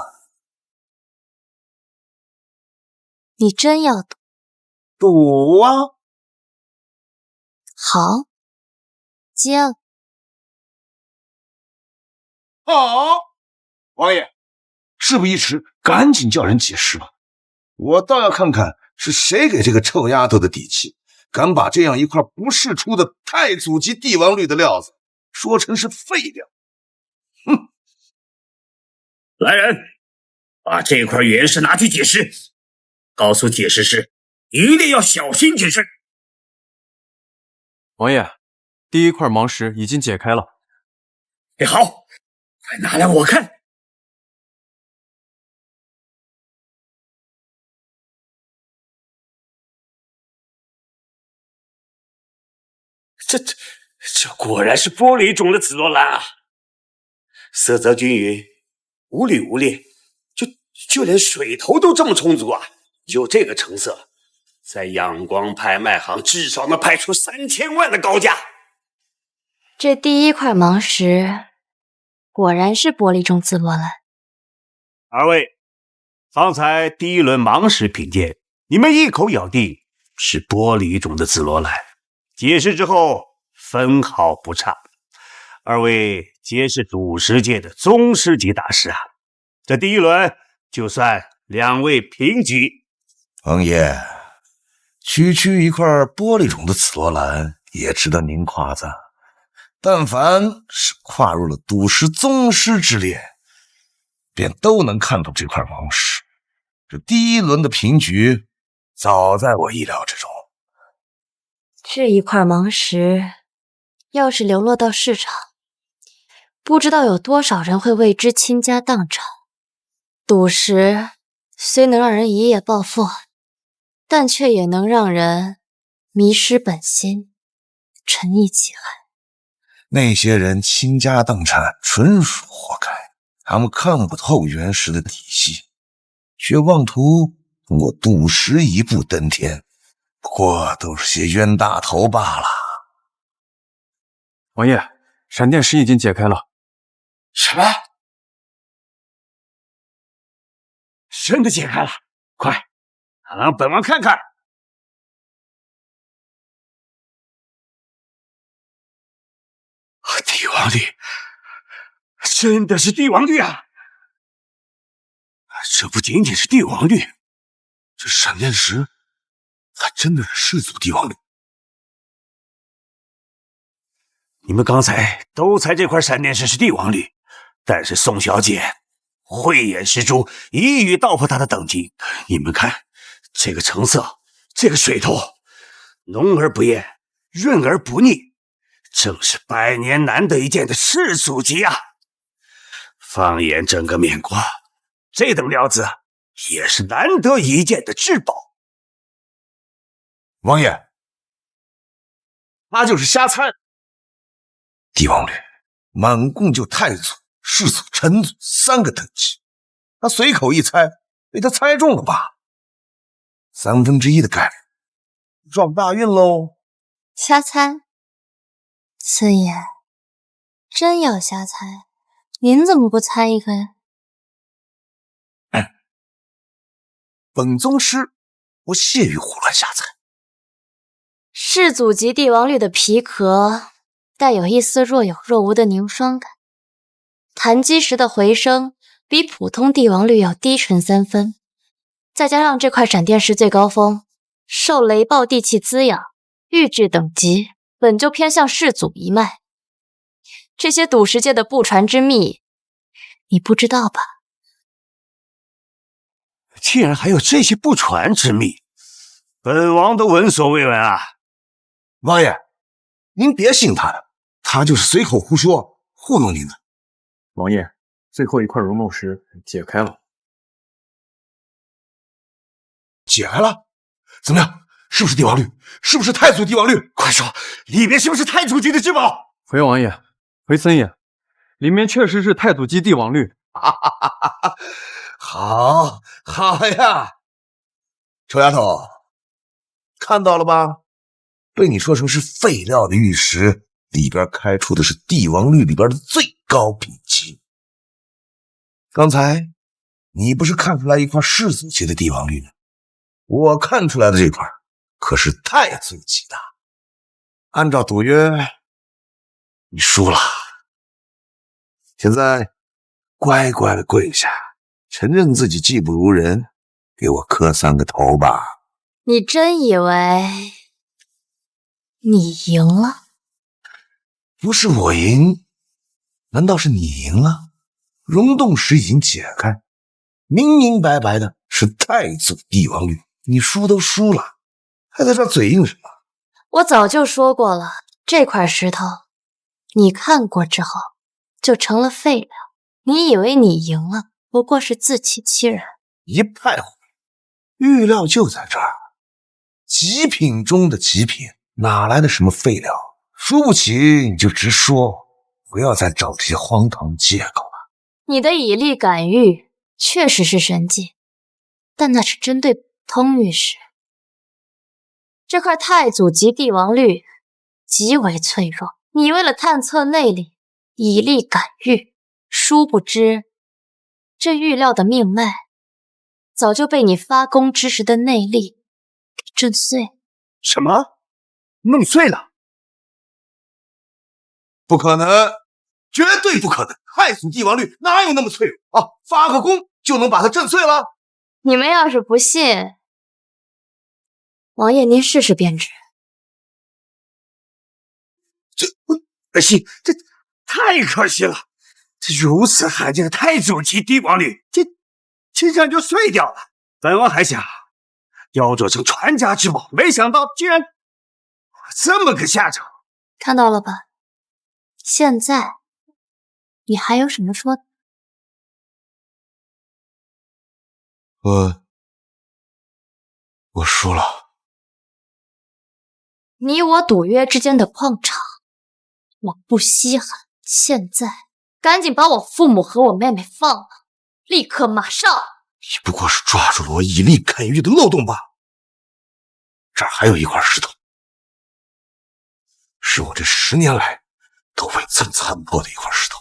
Speaker 6: 你真要赌？
Speaker 12: 赌啊！
Speaker 6: 好，接了。
Speaker 12: 好，王爷，事不宜迟，赶紧叫人解释吧。我倒要看看是谁给这个臭丫头的底气，敢把这样一块不世出的太祖级帝王绿的料子说成是废料。哼！
Speaker 18: 来人，把这块原石拿去解释，告诉解释师一定要小心谨慎。
Speaker 20: 王爷，第一块盲石已经解开了。
Speaker 18: 好，快拿来我看。这果然是玻璃种的紫罗兰啊！色泽均匀，无缕无裂，就连水头都这么充足啊！就这个成色，在阳光拍卖行至少能拍出3000万的高价。
Speaker 6: 这第一块盲石果然是玻璃种紫罗兰。
Speaker 18: 二位，方才第一轮盲石品鉴，你们一口咬定是玻璃种的紫罗兰，解释之后分毫不差。二位皆是赌石界的宗师级大师啊，这第一轮就算两位平局。
Speaker 12: 王爷，区区一块玻璃种的紫罗兰也值得您夸赞。但凡是跨入了赌石宗师之列，便都能看懂这块盲石。这第一轮的平局早在我意料之中。
Speaker 6: 这一块盲石要是流落到市场，不知道有多少人会为之倾家荡产。赌石虽能让人一夜暴富，但却也能让人迷失本心，沉溺其害。
Speaker 12: 那些人倾家荡产纯属活该，他们看不透原石的底细，却妄图通过赌石一步登天，不过都是些冤大头罢了。
Speaker 20: 王爷，闪电石已经解开了。
Speaker 18: 什么？真的解开了？快，让本王看看。帝王绿，真的是帝王绿啊！这不仅仅是帝王绿，这闪电石还真的是世祖帝王绿。你们刚才都猜这块闪电石是帝王绿，但是宋小姐慧眼识珠，一语道破它的等级。你们看，这个成色，这个水头，浓而不艳，润而不腻，正是百年难得一见的世祖级啊！放眼整个面瓜，这等料子也是难得一见的至宝。
Speaker 12: 王爷，他就是瞎猜。帝王绿满共就太祖、世祖、臣祖3个等级，他随口一猜，被他猜中了吧？1/3的概率，撞大运喽！
Speaker 6: 瞎猜？四爷，真要瞎猜，您怎么不猜一个呀？
Speaker 12: 本宗师不屑于胡乱瞎猜。
Speaker 6: 世祖级帝王绿的皮壳带有一丝若有若无的凝霜感，弹击时的回声比普通帝王绿要低沉3分，再加上这块闪电石最高峰受雷暴地气滋养，玉质等级本就偏向世祖一脉，这些赌石界的不传之秘，你不知道吧？
Speaker 18: 竟然还有这些不传之秘，本王都闻所未闻啊！
Speaker 12: 王爷，您别信他的，他就是随口胡说，糊弄您的。
Speaker 20: 王爷，最后一块熔洞石解开了。
Speaker 12: 解开了？怎么样？是不是帝王绿？是不是太祖帝王绿？快说，里面是不是太祖级的至宝？
Speaker 24: 回王爷，回森爷，里面确实是太祖级帝王绿。
Speaker 12: 好，好呀！臭丫头，看到了吧？被你说成是废料的玉石，里边开出的是帝王绿里边的最高品级。刚才你不是看出来一块世祖级的帝王绿吗？我看出来的这块可是太祖级的。按照赌约，你输了。现在乖乖的跪下，承认自己技不如人，给我磕3个头吧。
Speaker 6: 你真以为你赢了？
Speaker 12: 不是我赢，难道是你赢了？溶洞石已经解开，明明白白的是太祖帝王绿，你输都输了，还在这嘴硬什么？
Speaker 6: 我早就说过了，这块石头你看过之后就成了废料。你以为你赢了，不过是自欺欺人。
Speaker 12: 一派胡言，玉料就在这儿，极品中的极品，哪来的什么废料？输不起你就直说，不要再找这些荒唐借口了。
Speaker 6: 你的以力感玉确实是神技，但那是针对普通玉石。这块太祖级帝王绿极为脆弱，你为了探测内力，以力感玉，殊不知这玉料的命脉早就被你发功之时的内力给震碎。
Speaker 12: 什么？弄碎了？不可能，绝对不可能！太祖帝王绿哪有那么脆弱啊？发个功就能把它震碎了？
Speaker 6: 你们要是不信，王爷您试试便知。
Speaker 12: 可惜，这太可惜了！这如此罕见的太祖级帝王绿，这样就碎掉了。本王还想雕琢成传家之宝，没想到竟然这么个下场。
Speaker 6: 看到了吧？现在你还有什么说的？
Speaker 12: 我输了。
Speaker 6: 你我赌约之间的矿场，我不稀罕。现在赶紧把我父母和我妹妹放了，立刻马上！
Speaker 12: 你不过是抓住了我以力感玉的漏洞罢了。这儿还有一块石头，是我这10年来都未曾参破的一块石头。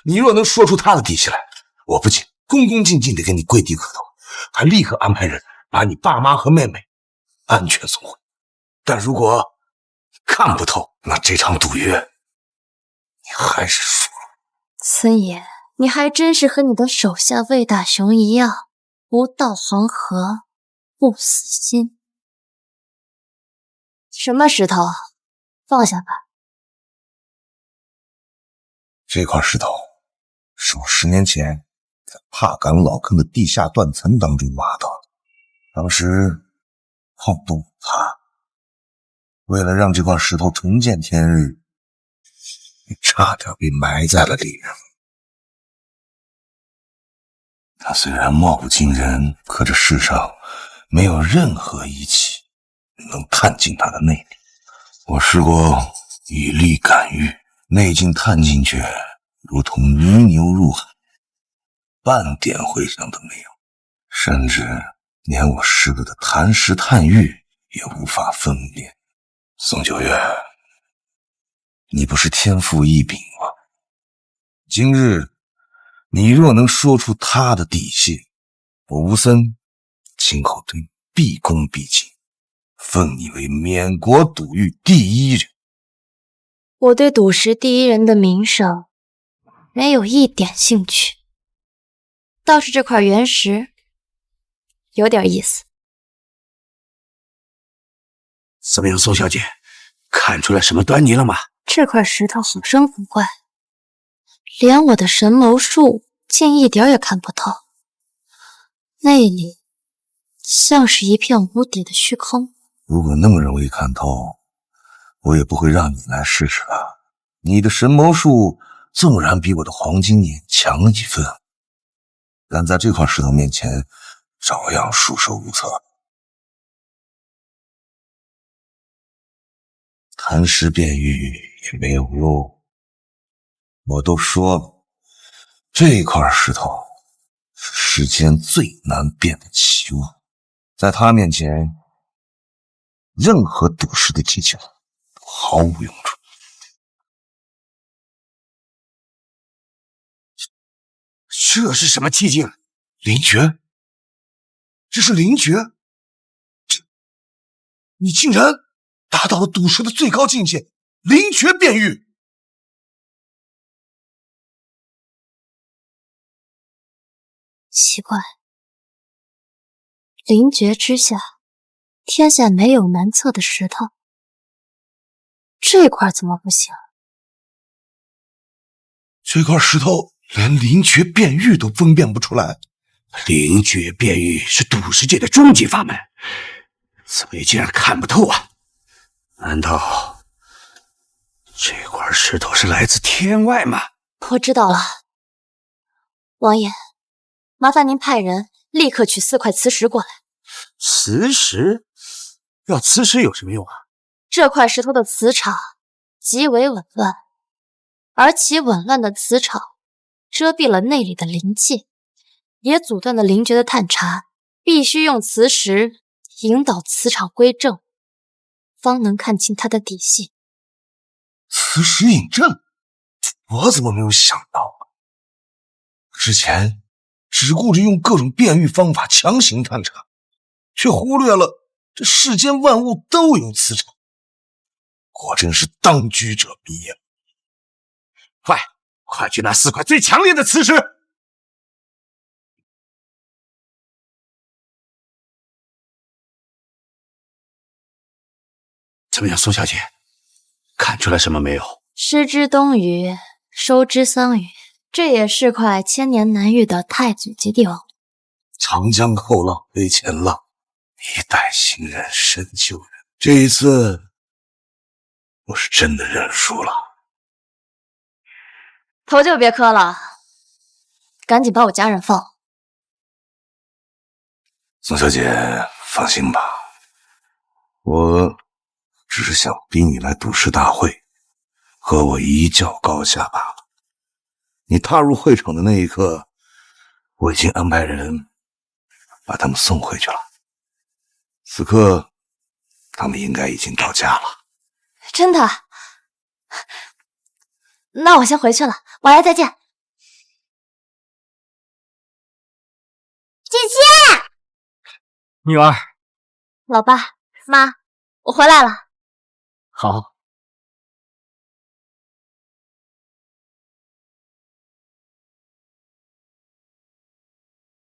Speaker 12: 你若能说出它的底细来，我不仅恭恭敬敬地给你跪地磕头，还立刻安排人把你爸妈和妹妹安全送回。但如果看不透，那这场赌约你还是输了。
Speaker 6: 森爷，你还真是和你的手下魏大雄一样，不到黄河不死心。什么石头？放下吧。
Speaker 12: 这块石头是我10年前在帕岗老坑的地下断层当中挖到的，当时好赌它，为了让这块石头重见天日，差点被埋在了里面。它虽然貌不惊人，可这世上没有任何仪器能探进它的内力。我试过以力感玉，内劲探进去如同泥牛入海，半点回响都没有，甚至连我试过的弹石探玉也无法分辨。宋九月，你不是天赋异禀吗？今日你若能说出他的底细，我吴森今后对你毕恭毕敬，封你为缅国赌玉第一人。
Speaker 6: 我对赌石第一人的名声没有一点兴趣，倒是这块原石有点意思。
Speaker 12: 怎么样，宋小姐，看出来什么端倪了吗？
Speaker 6: 这块石头好生古怪，连我的神谋术竟一点也看不透，内里像是一片无底的虚空。
Speaker 12: 如果那么容易看透，我也不会让你来试试了。你的神谋术纵然比我的黄金眼强了几分，但在这块石头面前照样束手无策。
Speaker 15: 寒石变玉也没有用。我都说了，这块石头是世间最难变的奇物，在它面前，任何赌石的技巧都毫无用处。这是什么寂静？灵诀？这是灵诀？你竟然达到了赌石的最高境界，灵诀变玉！
Speaker 6: 奇怪，灵诀之下，天下没有难测的石头，这块怎么不行？
Speaker 15: 这块石头连灵诀变玉都分辨不出来。灵诀变玉是赌石界的终极法门，紫薇竟然看不透啊！难道这块石头是来自天外吗？
Speaker 6: 我知道了，王爷，麻烦您派人立刻取4块磁石过来。
Speaker 15: 磁石？要磁石有什么用啊？
Speaker 6: 这块石头的磁场极为紊乱，而其紊乱的磁场遮蔽了内里的灵气，也阻断了灵诀的探查，必须用磁石引导磁场归正，方能看清它的底细。
Speaker 15: 磁石引正？我怎么没有想到？之前只顾着用各种变玉方法强行探查，却忽略了这世间万物都有磁场，果真是当局者迷呀！快去拿4块最强烈的磁石！怎么样，宋小姐，看出来什么没有？
Speaker 6: 失之东隅，收之桑榆，这也是块千年难遇的太祖级帝王。
Speaker 15: 长江后浪推前浪，一代新人胜旧人。这一次，我是真的认输了。
Speaker 6: 头就别磕了，赶紧把我家人放。
Speaker 15: 宋小姐，放心吧，我只是想逼你来赌石大会，和我一较高下罢了。你踏入会场的那一刻，我已经安排人把他们送回去了。此刻，他们应该已经到家了。
Speaker 6: 真的？那我先回去了，王爷再见。
Speaker 14: 姐姐，
Speaker 9: 女儿，
Speaker 6: 老爸妈，我回来了。
Speaker 9: 好。